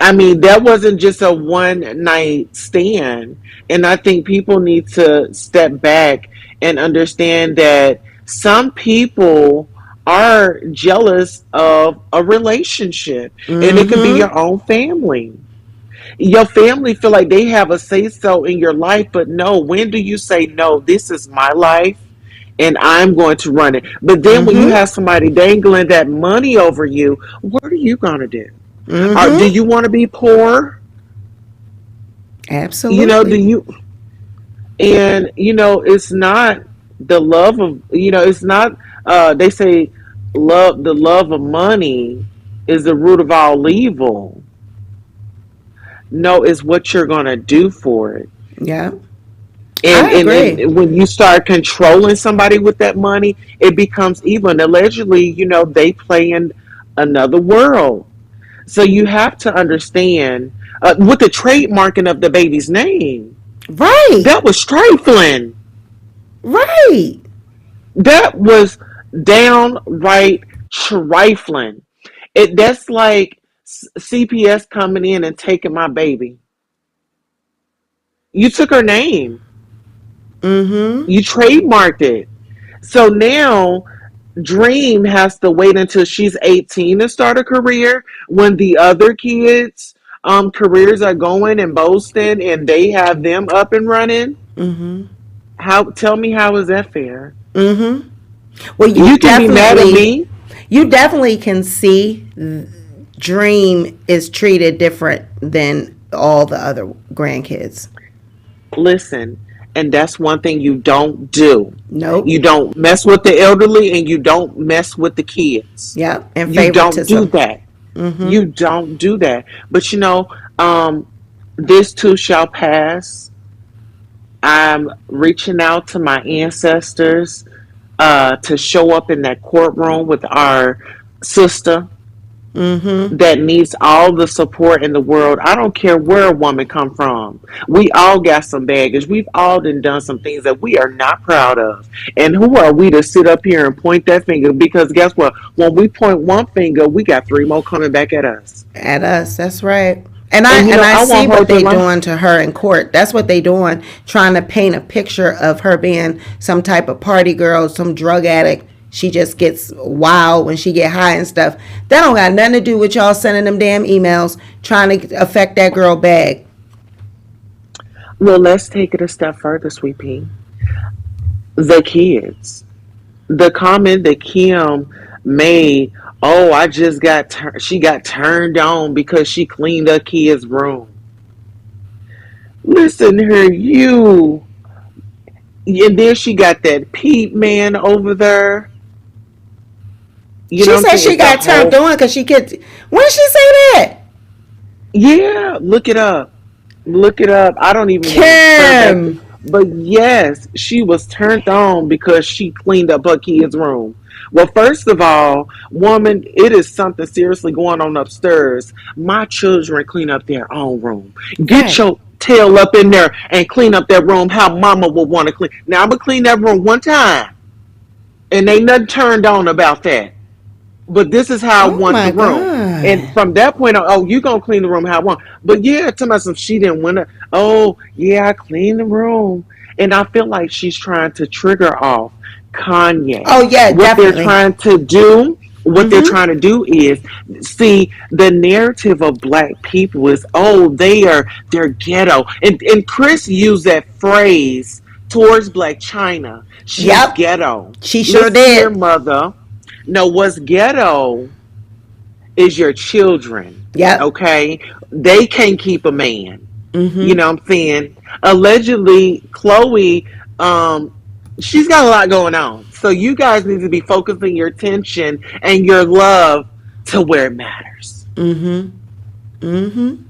Speaker 3: I mean, that wasn't just a one night stand. And I think people need to step back and understand that some people are jealous of a relationship, and it could be
Speaker 1: Mm-hmm.
Speaker 3: your own family. Your family feel like they have a say so in your life, but no, when do you say no, this is my life and I'm going to run it? But then when you
Speaker 1: Mm-hmm.
Speaker 3: have somebody dangling that money over you, what are you going to do? Or do
Speaker 1: Mm-hmm.
Speaker 3: you want to be poor? Do
Speaker 1: Absolutely.
Speaker 3: you, and it's not the love of, it's not, they say the love of money is the root of all evil. No, it's what you're going to do for it.
Speaker 1: Yeah.
Speaker 3: And,
Speaker 1: I
Speaker 3: and
Speaker 1: agree.
Speaker 3: and when you start controlling somebody with that money, it becomes evil. And allegedly, they play in another world. So you have to understand, with the trademarking of the baby's name,
Speaker 1: Right.
Speaker 3: that was trifling.
Speaker 1: Right.
Speaker 3: That was downright trifling. That's like CPS coming in and taking my baby. You took her name.
Speaker 1: Mm-hmm.
Speaker 3: You trademarked it. So now Dream has to wait until she's 18 to start a career when the other kids' careers are going and boasting and they have them up and running.
Speaker 1: Mm-hmm.
Speaker 3: How, tell me, how is that fair?
Speaker 1: Mm-hmm. Well,
Speaker 3: You can be mad at me.
Speaker 1: you definitely can see Dream is treated different than all the other grandkids.
Speaker 3: Listen, and that's one thing you don't do.
Speaker 1: Nope.
Speaker 3: You don't mess with the elderly and you don't mess with the kids.
Speaker 1: Yep. And
Speaker 3: You don't do
Speaker 1: favoritism.
Speaker 3: that.
Speaker 1: Mm-hmm.
Speaker 3: You don't do that. But um, this too shall pass. I'm reaching out to my ancestors to show up in that courtroom with our sister
Speaker 1: Mm-hmm.
Speaker 3: that needs all the support in the world. I don't care where a woman come from. We all got some baggage. We've all done some things that we are not proud of. And who are we to sit up here and point that finger? Because guess what? When we point one finger, we got three more coming back at us.
Speaker 1: At us. That's right. And
Speaker 3: And
Speaker 1: I
Speaker 3: I
Speaker 1: see
Speaker 3: won't
Speaker 1: what
Speaker 3: hold your
Speaker 1: they
Speaker 3: line.
Speaker 1: doing to her in court. That's what they doing, trying to paint a picture of her being some type of party girl, some drug addict. She just gets wild when she get high and stuff. That don't got nothing to do with y'all sending them damn emails trying to affect that girl bag.
Speaker 3: Well, let's take it a step further, Sweet Pea. The kids. The comment that Kim made, oh, I just she got turned on because she cleaned her kid's room. Listen to her, and then she got that Pete man over there. You know
Speaker 1: She
Speaker 3: what I'm
Speaker 1: said
Speaker 3: saying?
Speaker 1: she
Speaker 3: It's a
Speaker 1: got turned
Speaker 3: whole,
Speaker 1: on because she could. When she say that?
Speaker 3: yeah, look it up. Look it up. I don't even want to turn back.
Speaker 1: Kim.
Speaker 3: But yes, she was turned on because she cleaned up her kid's room. Well, first of all, woman, it is something seriously going on upstairs. My children clean up their own room. Get
Speaker 1: Right.
Speaker 3: your tail up in there and clean up that room how mama would want to clean. Now, I'm going to clean that room one time, and ain't nothing turned on about that. But this is how I
Speaker 1: Oh
Speaker 3: want the
Speaker 1: my
Speaker 3: room. And
Speaker 1: God.
Speaker 3: from that point on, oh, you gonna clean the room how I want. But yeah, to myself, she didn't want to. Oh, yeah, I cleaned the room, and I feel like she's trying to trigger off Kanye.
Speaker 1: Oh yeah,
Speaker 3: What they're
Speaker 1: definitely.
Speaker 3: trying to do, what they're
Speaker 1: Mm-hmm.
Speaker 3: trying to do is see the narrative of black people is, oh, they're ghetto, and Kris used that phrase towards Blac Chyna. She's
Speaker 1: Yep.
Speaker 3: ghetto.
Speaker 1: She sure
Speaker 3: Listen here,
Speaker 1: did.
Speaker 3: mother. No, what's ghetto is your children.
Speaker 1: Yep.
Speaker 3: Okay? They can't keep a man. You
Speaker 1: Mm-hmm.
Speaker 3: know what I'm saying? Allegedly, Khloe, she's got a lot going on. So you guys need to be focusing your attention and your love to where it matters.
Speaker 1: Mm-hmm. Mm-hmm.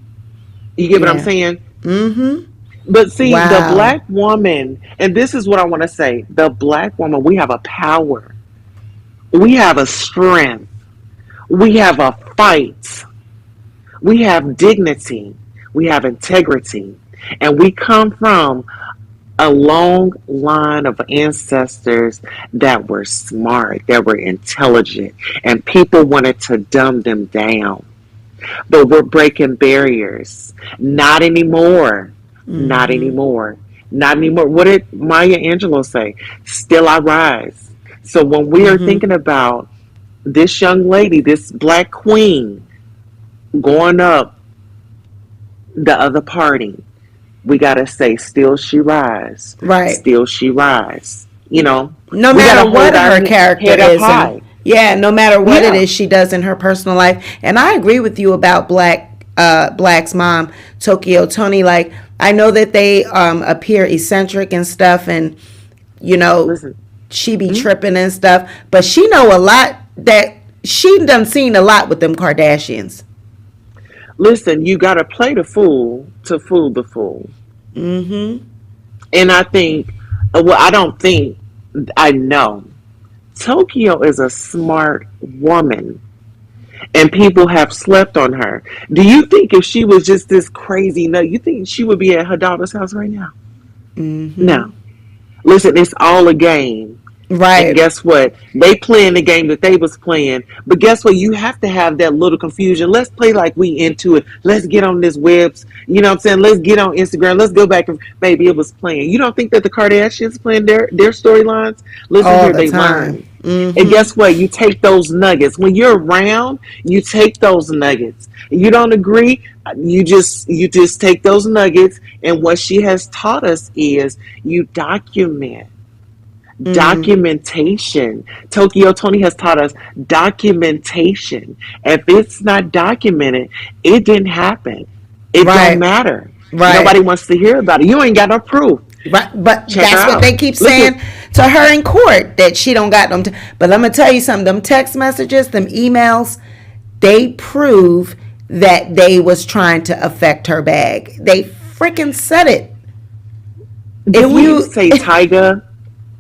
Speaker 3: You get what I'm
Speaker 1: Yeah.
Speaker 3: saying?
Speaker 1: Mm-hmm.
Speaker 3: But see, the
Speaker 1: Wow.
Speaker 3: black woman, and this is what I want to say, the black woman, we have a power. We have a strength. We have a fight. We have dignity. We have integrity. And we come from a long line of ancestors that were smart, that were intelligent, and people wanted to dumb them down. But we're breaking barriers. Not anymore. Not
Speaker 1: Mm-hmm.
Speaker 3: anymore. Not anymore. What did Maya Angelou say? Still I rise. So when we are
Speaker 1: Mm-hmm.
Speaker 3: thinking about this young lady, this black queen, going up the other party, we gotta say, still she rise.
Speaker 1: Right.
Speaker 3: Still she rise.
Speaker 1: No
Speaker 3: We gotta
Speaker 1: matter what
Speaker 3: hold our
Speaker 1: her character
Speaker 3: head up
Speaker 1: is, and
Speaker 3: high.
Speaker 1: yeah, no matter what it
Speaker 3: Yeah.
Speaker 1: is she does in her personal life. And I agree with you about Black's mom, Tokyo Tony. Like, I know that they appear eccentric and stuff, and you know
Speaker 3: Listen,
Speaker 1: she be
Speaker 3: mhm.
Speaker 1: tripping and stuff, but she know a lot, that she done seen a lot with them Kardashians.
Speaker 3: Listen, you gotta play the fool to fool the fool.
Speaker 1: Mm-hmm.
Speaker 3: And I think, well, I don't think, I know. Tokyo is a smart woman, and people have slept on her. Do you think if she was just this crazy nut, you think she would be at her daughter's house right now?
Speaker 1: Mm-hmm.
Speaker 3: No. Listen, it's all a game. And
Speaker 1: Right.
Speaker 3: guess what? They playing the game that they was playing. But guess what? You have to have that little confusion. Let's play like we into it. Let's get on this webs. You know what I'm saying? Let's get on Instagram. Let's go back and baby, it was playing. You don't think that the Kardashians playing their storylines? Listen
Speaker 1: All
Speaker 3: here,
Speaker 1: the
Speaker 3: they
Speaker 1: time.
Speaker 3: learn. And
Speaker 1: Mm-hmm.
Speaker 3: guess what? You take those nuggets. When you're around, you take those nuggets. You don't agree, you just take those nuggets, and what she has taught us is you document.
Speaker 1: Mm.
Speaker 3: Documentation. Tokyo Tony has taught us documentation. If it's not documented, it didn't happen. It don't
Speaker 1: Right.
Speaker 3: matter.
Speaker 1: Right.
Speaker 3: Nobody wants to hear about it. You ain't got no proof.
Speaker 1: Right, but
Speaker 3: Check her
Speaker 1: that's what
Speaker 3: out.
Speaker 1: they keep
Speaker 3: Listen,
Speaker 1: saying to her in court, that she don't got them. But I'm gonna tell you something. Them text messages, them emails, they prove that they was trying to affect her bag. They freaking said it.
Speaker 3: did
Speaker 1: If
Speaker 3: we
Speaker 1: you,
Speaker 3: say Tyga?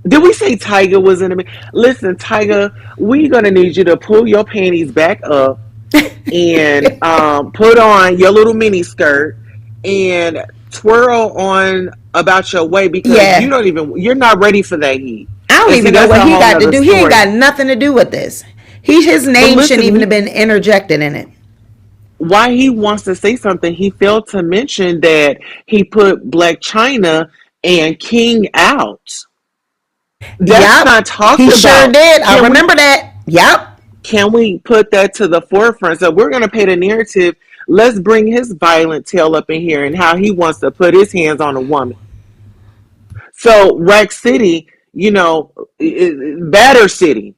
Speaker 3: Did we say Tyga was in the? Listen, Tyga, we gonna need you to pull your panties back up and put on your little mini skirt and twirl on about your way, because
Speaker 1: yeah,
Speaker 3: you're not ready for that heat.
Speaker 1: I don't
Speaker 3: And see,
Speaker 1: even know
Speaker 3: that's
Speaker 1: what
Speaker 3: a
Speaker 1: he
Speaker 3: whole
Speaker 1: got to
Speaker 3: nother
Speaker 1: do. He ain't
Speaker 3: story.
Speaker 1: got nothing to do with this. His
Speaker 3: But
Speaker 1: name shouldn't
Speaker 3: listen,
Speaker 1: even have been interjected in it.
Speaker 3: why he wants to say something, he failed to mention that he put Blac Chyna and King out. That's
Speaker 1: Yep,
Speaker 3: not talked
Speaker 1: he sure
Speaker 3: about.
Speaker 1: did. I
Speaker 3: Can we
Speaker 1: remember that. Yep.
Speaker 3: can we put that to the forefront? So we're gonna pay the narrative. Let's bring his violent tail up in here and how he wants to put his hands on a woman. So Rack City, Batter City,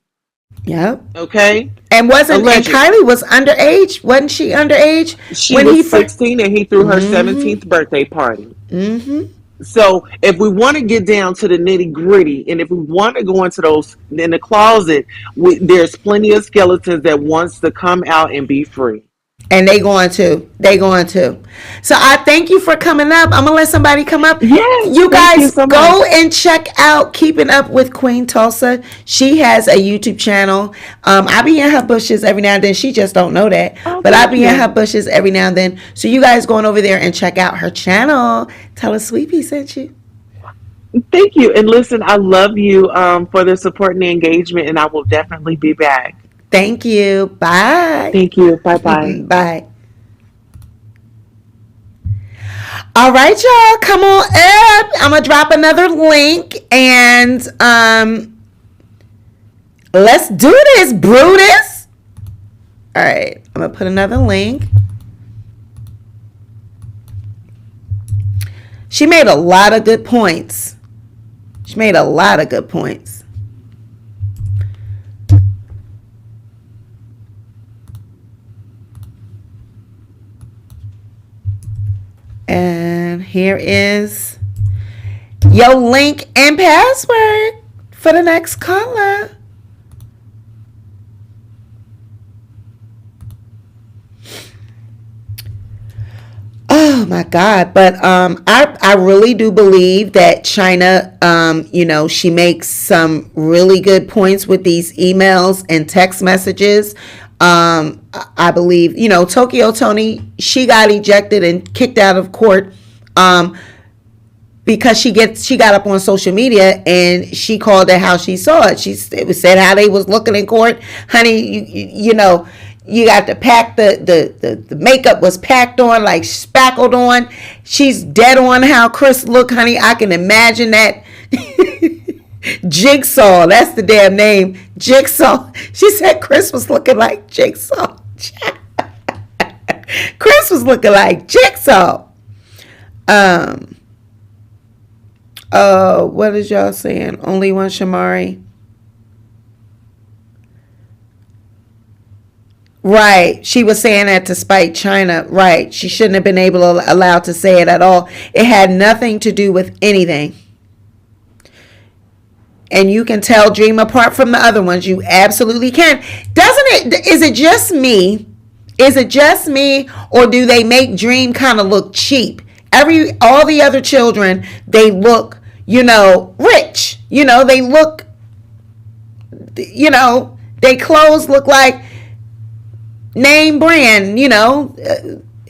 Speaker 1: Yep.
Speaker 3: okay?
Speaker 1: And
Speaker 3: Alleged.
Speaker 1: Kylie was underage? Wasn't she underage
Speaker 3: She
Speaker 1: when he
Speaker 3: was
Speaker 1: first?
Speaker 3: 16 and he threw her 17th birthday party. So if we want to get down to the nitty gritty, and if we want to go into those in the closet, there's plenty of skeletons that wants to come out and be free.
Speaker 1: And they going to. So I thank you for coming up. I'm gonna let somebody come up.
Speaker 3: Yes,
Speaker 1: You
Speaker 3: thank you
Speaker 1: guys
Speaker 3: so
Speaker 1: go
Speaker 3: much.
Speaker 1: and check out Keeping Up with Queen Tulsa. She has a YouTube channel. I be in her bushes every now and then. She just don't know that,
Speaker 3: Oh,
Speaker 1: but I
Speaker 3: thank
Speaker 1: be in her
Speaker 3: you.
Speaker 1: bushes every now and then. So you guys going over there and check out her channel. Tell her Sweet Pea sent you.
Speaker 3: Thank you. And listen, I love you for the support and the engagement, and I will definitely be back.
Speaker 1: Thank you. Bye.
Speaker 3: Thank you. Bye bye.
Speaker 1: Bye. All right, y'all, come on up. I'm gonna drop another link and let's do this, Brutus. All right, I'm gonna put another link. She made a lot of good points. She made a lot of good points. And here is your link and password for the next caller. Oh my God. But I really do believe that China, she makes some really good points with these emails and text messages. I believe, Tokyo Tony, she got ejected and kicked out of court because she got up on social media and she called it how she saw it. It was said how they was looking in court. Honey, you got to pack the makeup was packed on, like spackled on. She's dead on how Kris looked, honey. I can imagine that. Jigsaw, that's the damn name. Jigsaw. She said Kris was looking like Jigsaw. Kris was looking like Jigsaw. What is y'all saying? Only one Shamari. Right. She was saying that to spite China. Right. She shouldn't have been allowed to say it at all. It had nothing to do with anything. And you can tell Dream apart from the other ones. You absolutely can. Is it just me? Is it just me? Or do they make Dream kind of look cheap? All the other children, they look, rich. They look, they clothes look like name brand,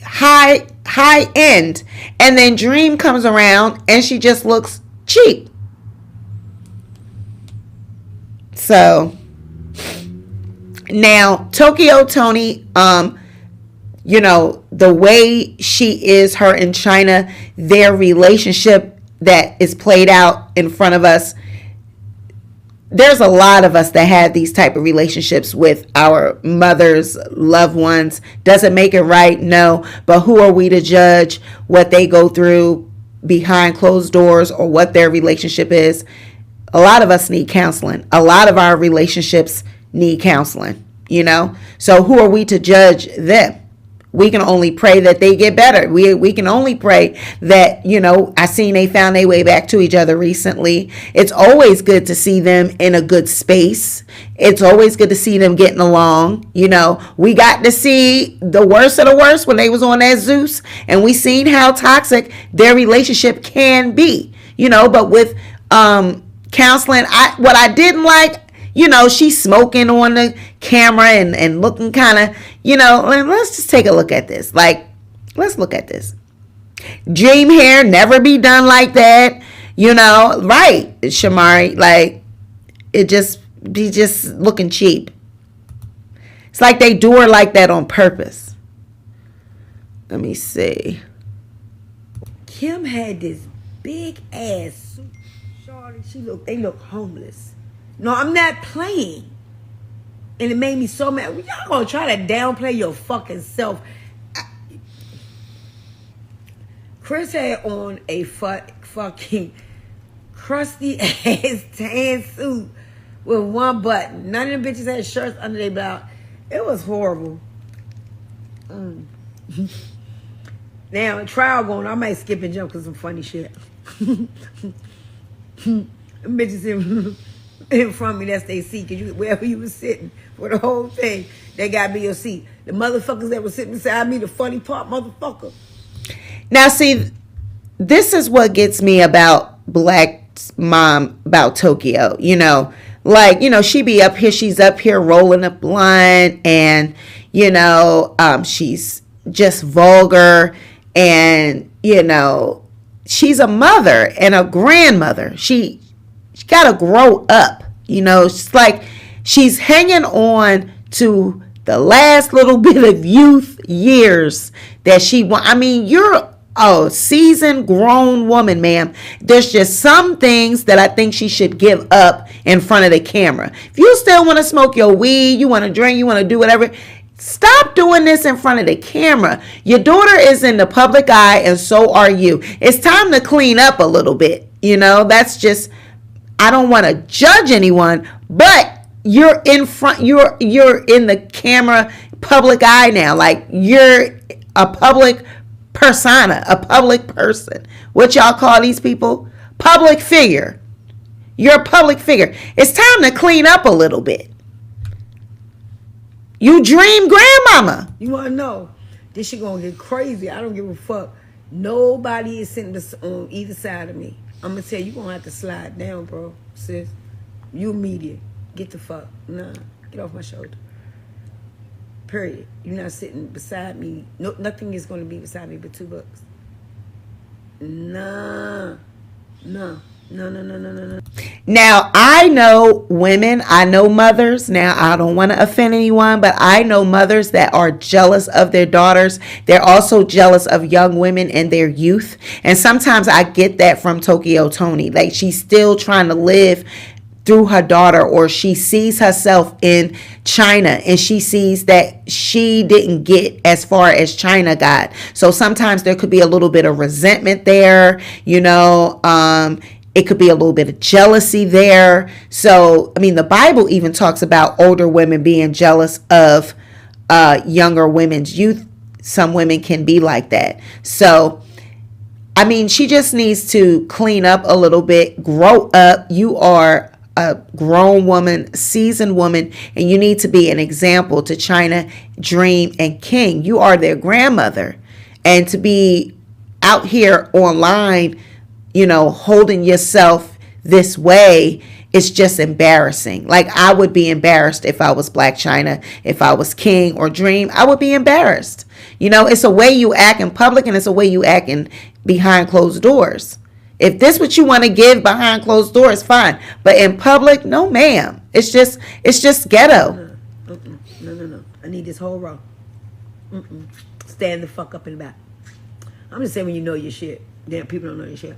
Speaker 1: high end. And then Dream comes around and she just looks cheap. So now Tokyo Tony, the way she is, her and China, their relationship that is played out in front of us. There's a lot of us that had these type of relationships with our mothers, loved ones. Doesn't make it right, no. But who are we to judge what they go through behind closed doors or what their relationship is? A lot of us need counseling. A lot of our relationships need counseling, So who are we to judge them? We can only pray that they get better. We can only pray that, I seen they found their way back to each other recently. It's always good to see them in a good space. It's always good to see them getting along. We got to see the worst of the worst when they was on that Zeus, and we seen how toxic their relationship can be, but with, counseling, what I didn't like, she's smoking on the camera and looking kind of, let's just take a look at this. Let's look at this. Dream hair never be done like that, right, Shamari, it just be just looking cheap. It's like they do her like that on purpose. Let me see.
Speaker 2: Kim had this big ass suit. Charlie, they look homeless. No, I'm not playing. And it made me so mad. Y'all gonna try to downplay your fucking self. Kris had on a fucking crusty ass tan suit with one button. None of the bitches had shirts under their belt. It was horrible. Now, trial going, I might skip and jump because some funny shit. Bitches in front of me, that's their seat. Because wherever you was sitting for the whole thing, that got to be your seat. The motherfuckers that were sitting beside me, the funny part, motherfucker.
Speaker 1: Now, see, this is what gets me about Blac's mom, about Tokyo. You know, like, you know, she's up here rolling a blunt, and, you know, she's just vulgar, and, you know, she's a mother and a grandmother. She got to grow up, you know. It's like she's hanging on to the last little bit of youth years that she want. I mean, you're a seasoned grown woman, ma'am. There's just some things that I think she should give up in front of the camera. If you still want to smoke your weed, you want to drink, you want to do whatever, stop doing this in front of the camera. Your daughter is in the public eye, and so are you. It's time to clean up a little bit. You know, that's just, I don't want to judge anyone, but you're in front, you're in the camera public eye now. Like, you're a public persona, a public person. What y'all call these people? Public figure. You're a public figure. It's time to clean up a little bit. You dream grandmama.
Speaker 2: You want to know? This shit gonna get crazy. I don't give a fuck. Nobody is sitting on either side of me. I'm gonna tell you, gonna have to slide down, bro, sis. You media. Get the fuck. Nah. Get off my shoulder. Period. You're not sitting beside me. No, nothing is gonna be beside me but $2. Nah. No. No.
Speaker 1: Now, I know women, I know mothers. Now, I don't want to offend anyone, but I know mothers that are jealous of their daughters. They're also jealous of young women in their youth. And sometimes I get that from Tokyo Toni. Like, she's still trying to live through her daughter, or she sees herself in Chyna and she sees that she didn't get as far as Chyna got. So sometimes there could be a little bit of resentment there, you know. It could be a little bit of jealousy there. So, I mean, the Bible even talks about older women being jealous of younger women's youth. Some women can be like that. So, I mean, she just needs to clean up a little bit, grow up. You are a grown woman, seasoned woman, and you need to be an example to Chyna, Dream, and King. You are their grandmother. And to be out here online, you know, holding yourself this way, it's just embarrassing. Like, I would be embarrassed if I was Blac Chyna, if I was King or Dream. I would be embarrassed. You know, it's a way you act in public, and it's a way you act in behind closed doors. If this what you want to give behind closed doors, fine. But in public, no, ma'am. It's just ghetto.
Speaker 2: No. I need this whole row. Stand the fuck up in the back. I'm just saying, when you know your shit. Damn, people don't know your shit.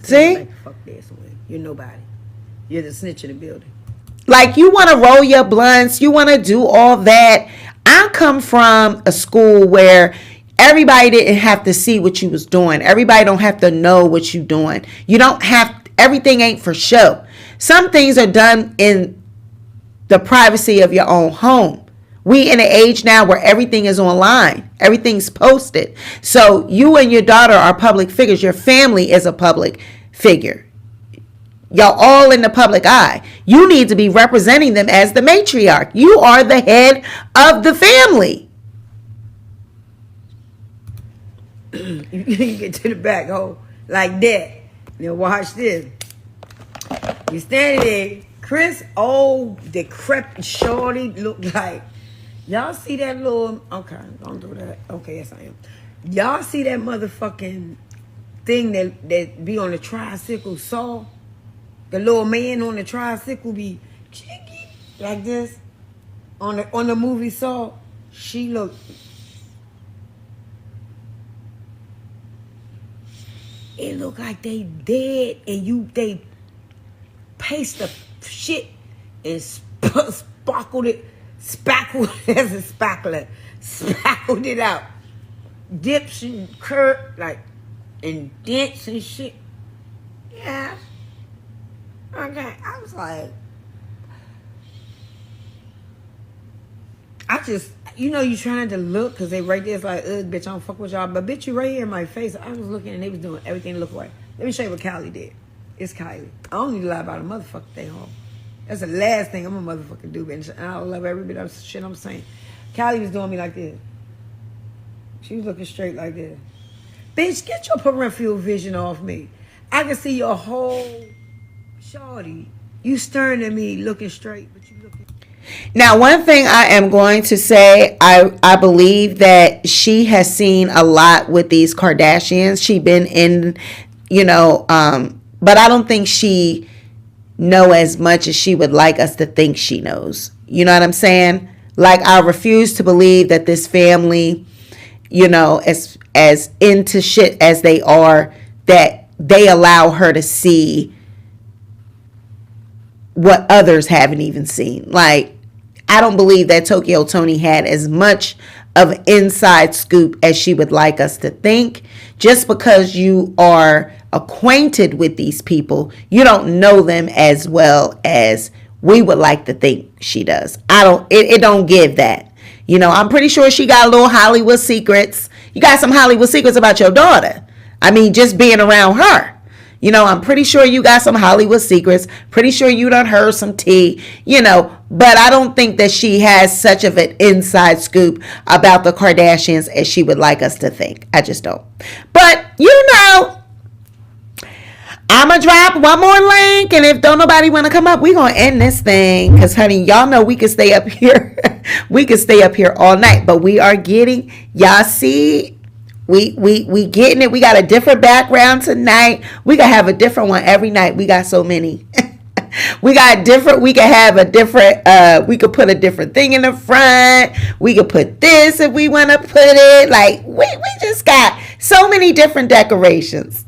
Speaker 1: See?
Speaker 2: Like, fuck this way. You're nobody. You're the snitch in the building.
Speaker 1: Like, you want to roll your blunts. You want to do all that. I come from a school where everybody didn't have to see what you was doing. Everybody don't have to know what you doing. You don't have, everything ain't for show. Some things are done in the privacy of your own home. We in an age now where everything is online. Everything's posted. So you and your daughter are public figures. Your family is a public figure. Y'all all in the public eye. You need to be representing them as the matriarch. You are the head of the family.
Speaker 2: You get to the back, like that. Now watch this. You standing there, Kris, old, decrepit shorty, look like. Y'all see that little, okay, don't do that. Okay, yes I am. Y'all see that motherfucking thing that be on the tricycle saw? The little man on the tricycle be like this on the movie Saw. She looked it look like they dead, and they paste the shit and spackled it out, dips and curve like and dents and shit. Yeah. Okay, I was like, you trying to look because they right there. It's like, bitch, I don't fuck with y'all. But bitch, you right here in my face. I was looking and they was doing everything to look away. Let me show you what Kylie did. It's Kylie. I don't need to lie about a motherfucking thing home. That's the last thing I'm a motherfucking do, bitch. And I love every bit of shit I'm saying. Kylie was doing me like this. She was looking straight like this. Bitch, get your peripheral vision off me. I can see your whole shorty. You staring at me looking straight, but you looking.
Speaker 1: Now, one thing I am going to say, I believe that she has seen a lot with these Kardashians. She been in, but I don't think she know as much as she would like us to think she knows. You know what I'm saying? Like, I refuse to believe that this family, as into shit as they are, that they allow her to see what others haven't even seen. Like, I don't believe that Tokyo Toni had as much of an inside scoop as she would like us to think. Just because you are acquainted with these people, you don't know them as well as we would like to think she does. It don't give that. I'm pretty sure she got little Hollywood secrets. You got some Hollywood secrets about your daughter. I mean, just being around her. I'm pretty sure you got some Hollywood secrets. Pretty sure you done heard some tea, but I don't think that she has such of an inside scoop about the Kardashians as she would like us to think. I just don't. But, I'm going to drop one more link, and if don't nobody want to come up, we going to end this thing, because, honey, y'all know we could stay up here. We could stay up here all night, but we are getting, y'all see, we getting it. We got a different background tonight. We gonna have a different one every night. We got so many. We can have a different, we could put a different thing in the front. We could put this if we want to put it. Like, we just got so many different decorations.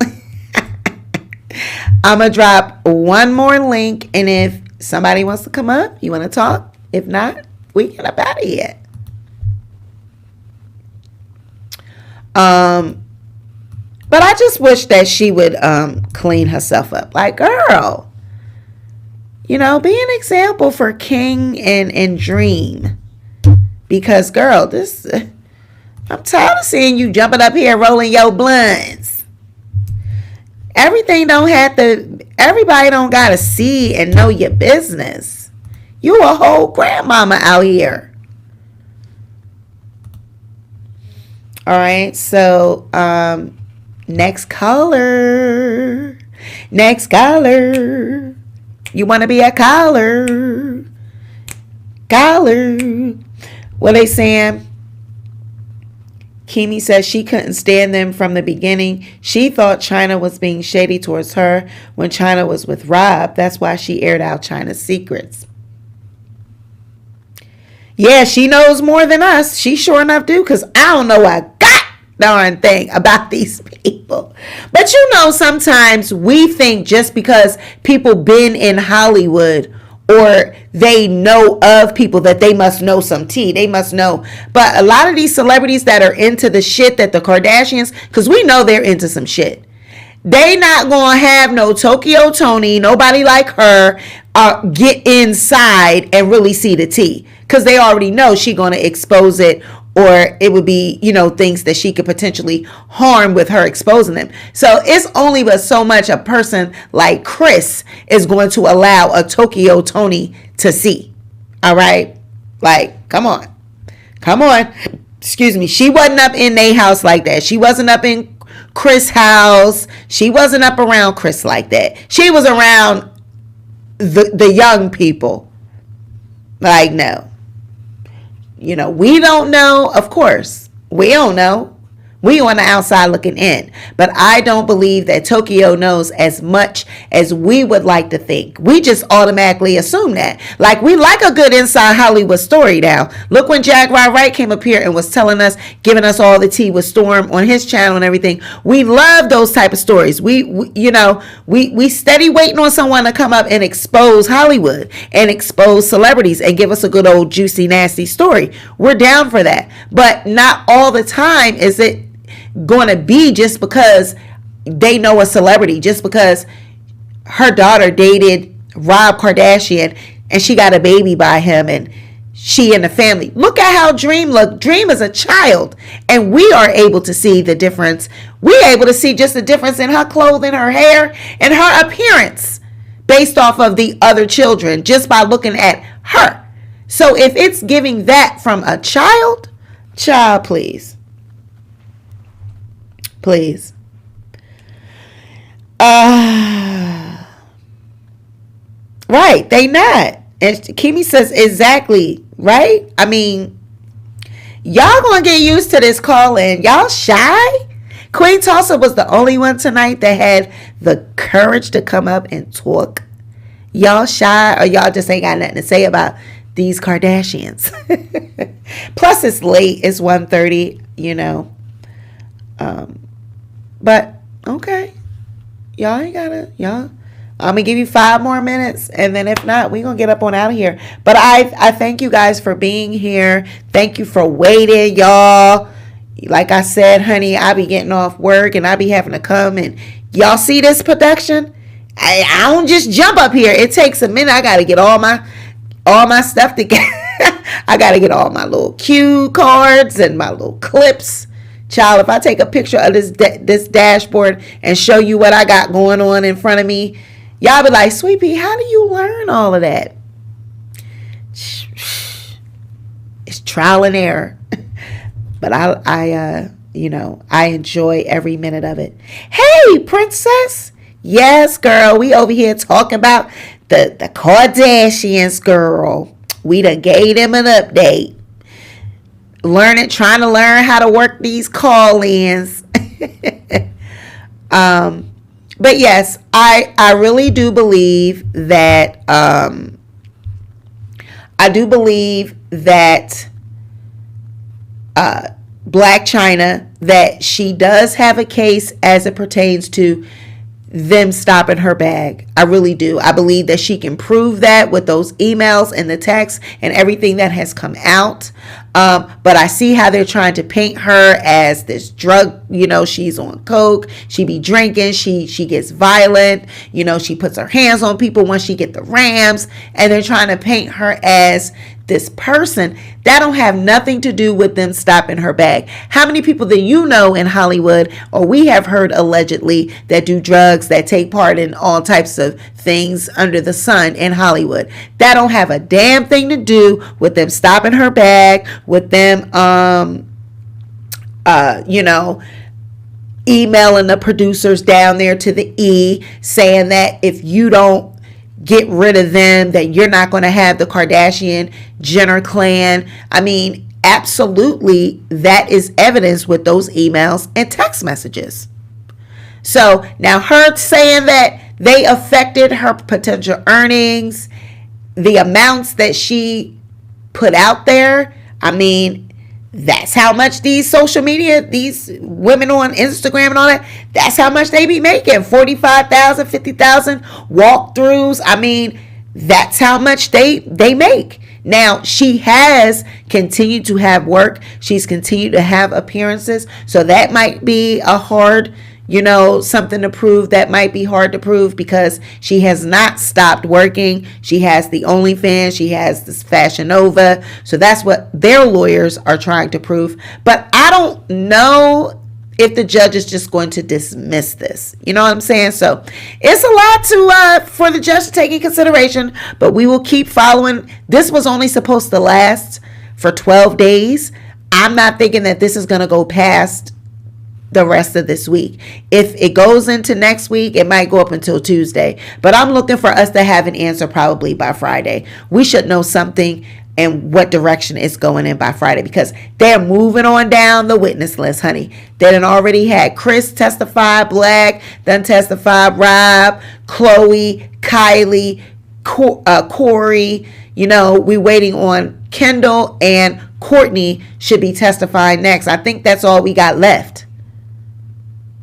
Speaker 1: I'm gonna drop one more link, and if somebody wants to come up, you want to talk? If not, we get up out of here. But I just wish that she would clean herself up. Like, girl, be an example for King and Dream. Because, girl, I'm tired of seeing you jumping up here rolling your blunts. Everybody don't gotta see and know your business. You a whole grandmama out here. All right, so next caller. You want to be a caller? What they saying? Kimi says she couldn't stand them from the beginning. She thought Chyna was being shady towards her when Chyna was with Rob. That's why she aired out Chyna's secrets. Yeah, she knows more than us. She sure enough do, because I don't know a darn thing about these people. But sometimes we think just because people been in Hollywood or they know of people that they must know some tea. They must know. But a lot of these celebrities that are into the shit that the Kardashians, because we know they're into some shit. They not going to have no Tokyo Toni, nobody like her, get inside and really see the tea. Because they already know she going to expose it, or it would be, things that she could potentially harm with her exposing them. So it's only but so much a person like Kris is going to allow a Tokyo Toni to see. All right? Like, come on. Excuse me. She wasn't up in their house like that. She wasn't up in Kris' house. She wasn't up around Kris like that. She was around the young people. Like, no. We don't know. Of course, we don't know. We on the outside looking in. But I don't believe that Tokyo knows as much as we would like to think. We just automatically assume that. Like, we like a good inside Hollywood story now. Look when Jaguar Wright came up here and was telling us, giving us all the tea with Storm on his channel and everything. We love those type of stories. We steady waiting on someone to come up and expose Hollywood and expose celebrities and give us a good old juicy nasty story. We're down for that. But not all the time is it going to be just because they know a celebrity, just because her daughter dated Rob Kardashian and she got a baby by him and she and the family. Look at how Dream looked. Dream is a child, and we are able to see the difference. We're able to see just the difference in her clothing, her hair, and her appearance based off of the other children just by looking at her. So if it's giving that from a child, please. Please. Right, they not. And Kimmy says exactly, right? I mean, y'all gonna get used to this call-in. Y'all shy? Queen Tulsa was the only one tonight that had the courage to come up and talk. Y'all shy, or y'all just ain't got nothing to say about these Kardashians? Plus, it's late. It's 1:30, But, okay. Y'all ain't gotta, I'm going to give you 5 more minutes, and then if not, we're going to get up on out of here. But I thank you guys for being here. Thank you for waiting, y'all. Like I said, honey, I be getting off work, and I be having to come, and y'all see this production? I don't just jump up here. It takes a minute. I got to get all my stuff together. I got to get all my little cue cards and my little clips. Child, if I take a picture of this dashboard and show you what I got going on in front of me, y'all be like, Sweet Pea, how do you learn all of that? It's trial and error. But I enjoy every minute of it. Hey, princess. Yes, girl. We over here talking about the Kardashians, girl. We done gave them an update. Trying to learn how to work these call-ins. But yes, I really do believe that Blac Chyna, that she does have a case as it pertains to them stopping her bag. I really do. I believe that she can prove that with those emails and the texts and everything that has come out. But I see how they're trying to paint her as this drug, she's on coke, she be drinking, she gets violent, she puts her hands on people when she get the rams, and they're trying to paint her as this person that don't have nothing to do with them stopping her bag. How many people that you know in Hollywood, or we have heard allegedly, that do drugs, that take part in all types of things under the sun in Hollywood, that don't have a damn thing to do with them stopping her bag, with them emailing the producers down there to the E saying that if you don't get rid of them, that you're not going to have the Kardashian Jenner clan. I mean, absolutely, that is evidence with those emails and text messages. So now her saying that they affected her potential earnings, the amounts that she put out there, I mean, that's how much these social media, these women on Instagram and all that, that's how much they be making. 45,000, 50,000 walkthroughs. I mean, that's how much they make. Now, she has continued to have work. She's continued to have appearances. So that might be a hard, something to prove. That might be hard to prove because she has not stopped working. She has the OnlyFans. She has this Fashion Nova. So that's what their lawyers are trying to prove. But I don't know if the judge is just going to dismiss this. You know what I'm saying? So it's a lot for the judge to take in consideration, but we will keep following. This was only supposed to last for 12 days. I'm not thinking that this is going to go past the rest of this week. If it goes into next week, it might go up until Tuesday, but I'm looking for us to have an answer probably by Friday. We should know something and what direction it's going in by Friday, because they're moving on down the witness list, honey. They done already had Kris testify, Blac done testified, Rob, Khloe, Kylie, Corey. You know, we waiting on Kendall, and Courtney should be testifying next. I think that's all we got left.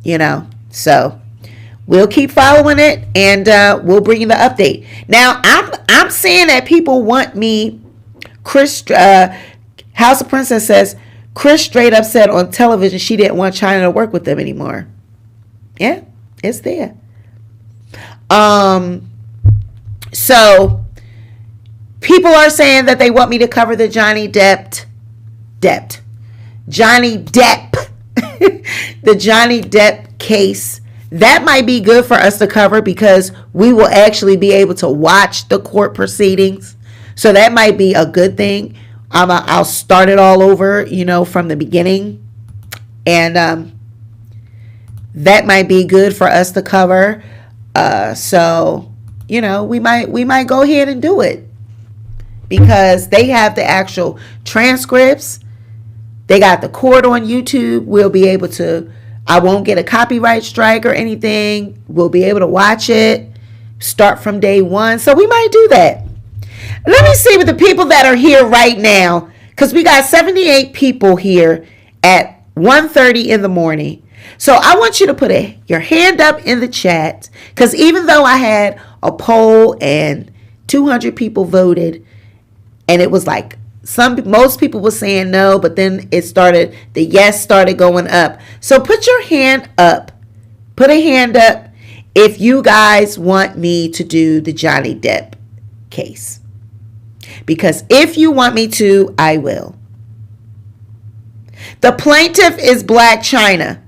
Speaker 1: You know, so we'll keep following it, and we'll bring you the update. Now, I'm saying that people want me. Kris, House of Princess says Kris straight up said on television she didn't want Chyna to work with them anymore. Yeah, it's there. So people are saying that they want me to cover the Johnny Depp, the Johnny Depp case. That might be good for us to cover because we will actually be able to watch the court proceedings. So that might be a good thing. I'll start it all over, you know, from the beginning. And that might be good for us to cover. So, you know, we might go ahead and do it. Because they have the actual transcripts. They got the court on YouTube. We'll be able to, I won't get a copyright strike or anything. We'll be able to watch it. Start from day one. So we might do that. Let me see with the people that are here right now, because we got 78 people here at 1:30 in the morning. So I want you to put your hand up in the chat, because even though I had a poll and 200 people voted, and it was like most people were saying no, but then the yes started going up. So put your hand up. Put a hand up if you guys want me to do the Johnny Depp case. Because if you want me to, I will. The plaintiff is Blac Chyna.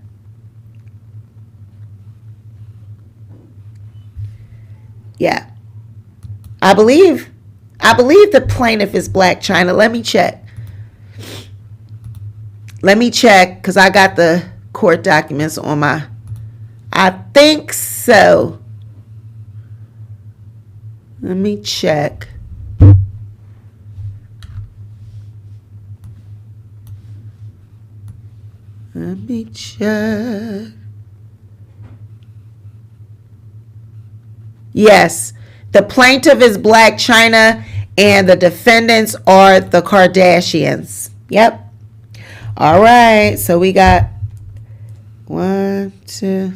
Speaker 1: Yeah. I believe the plaintiff is Blac Chyna. Let me check. Because I got the court documents on my... I think so. Let me check. Let me check. Yes, the plaintiff is Blac Chyna and the defendants are the Kardashians. Yep. All right, so we got 1, 2.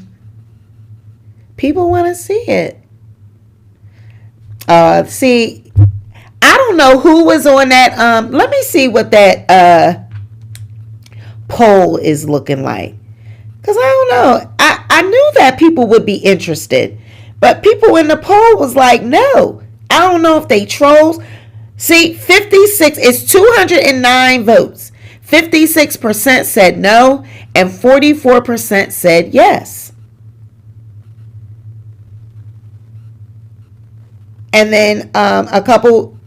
Speaker 1: People want to see it. See, I don't know who was on that. Let me see what that poll is looking like, because I don't know. I knew that people would be interested, but people in the poll was like, no. I don't know if they trolls. See, 56 is 209 votes. 56% said no, and 44% said yes. And then a couple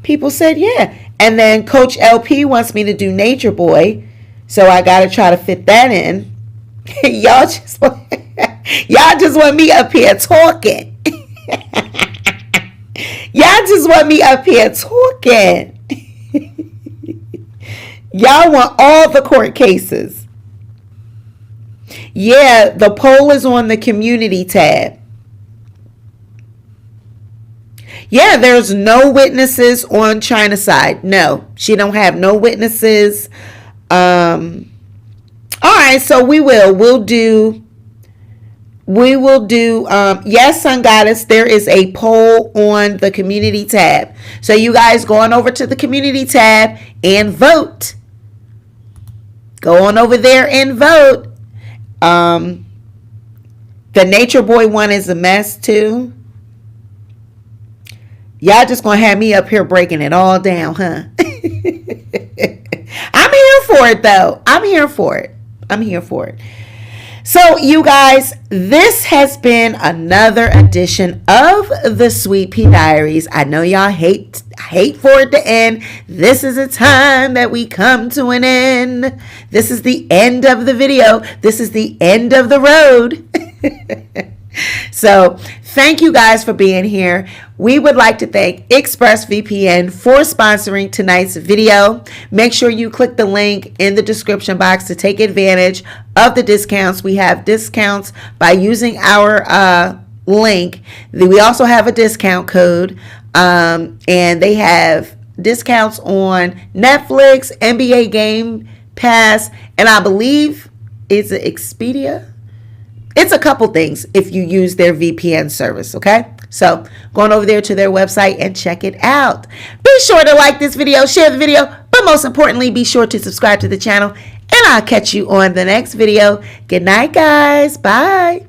Speaker 1: people said yeah. And then Coach LP wants me to do Nature Boy. So I got to try to fit that in. Y'all just want me up here talking. Y'all just want me up here talking. Y'all want all the court cases. Yeah, the poll is on the community tab. Yeah, there's no witnesses on Chyna's side. No, she don't have no witnesses. All right, so we'll do yes, Sun Goddess, there is a poll on the community tab. So you guys go on over to the community tab and vote. Go on over there and vote. The Nature Boy one is a mess too. Y'all just gonna have me up here breaking it all down, huh? I'm here for it though. I'm here for it. So you guys, this has been another edition of the Sweet Pea Diaries. I know y'all hate for it to end. This is a time that we come to an end. This is the end of the video. This is the end of the road. So thank you guys for being here. we would like to thank ExpressVPN for sponsoring tonight's video. Make sure you click the link in the description box to take advantage of the discounts. We have discounts by using our link. We also have a discount code, and they have discounts on Netflix, NBA Game Pass, and I believe it's an Expedia. It's a couple things if you use their VPN service, okay? So going over there to their website and check it out. Be sure to like this video, share the video, but most importantly, be sure to subscribe to the channel, and I'll catch you on the next video. Good night, guys. Bye.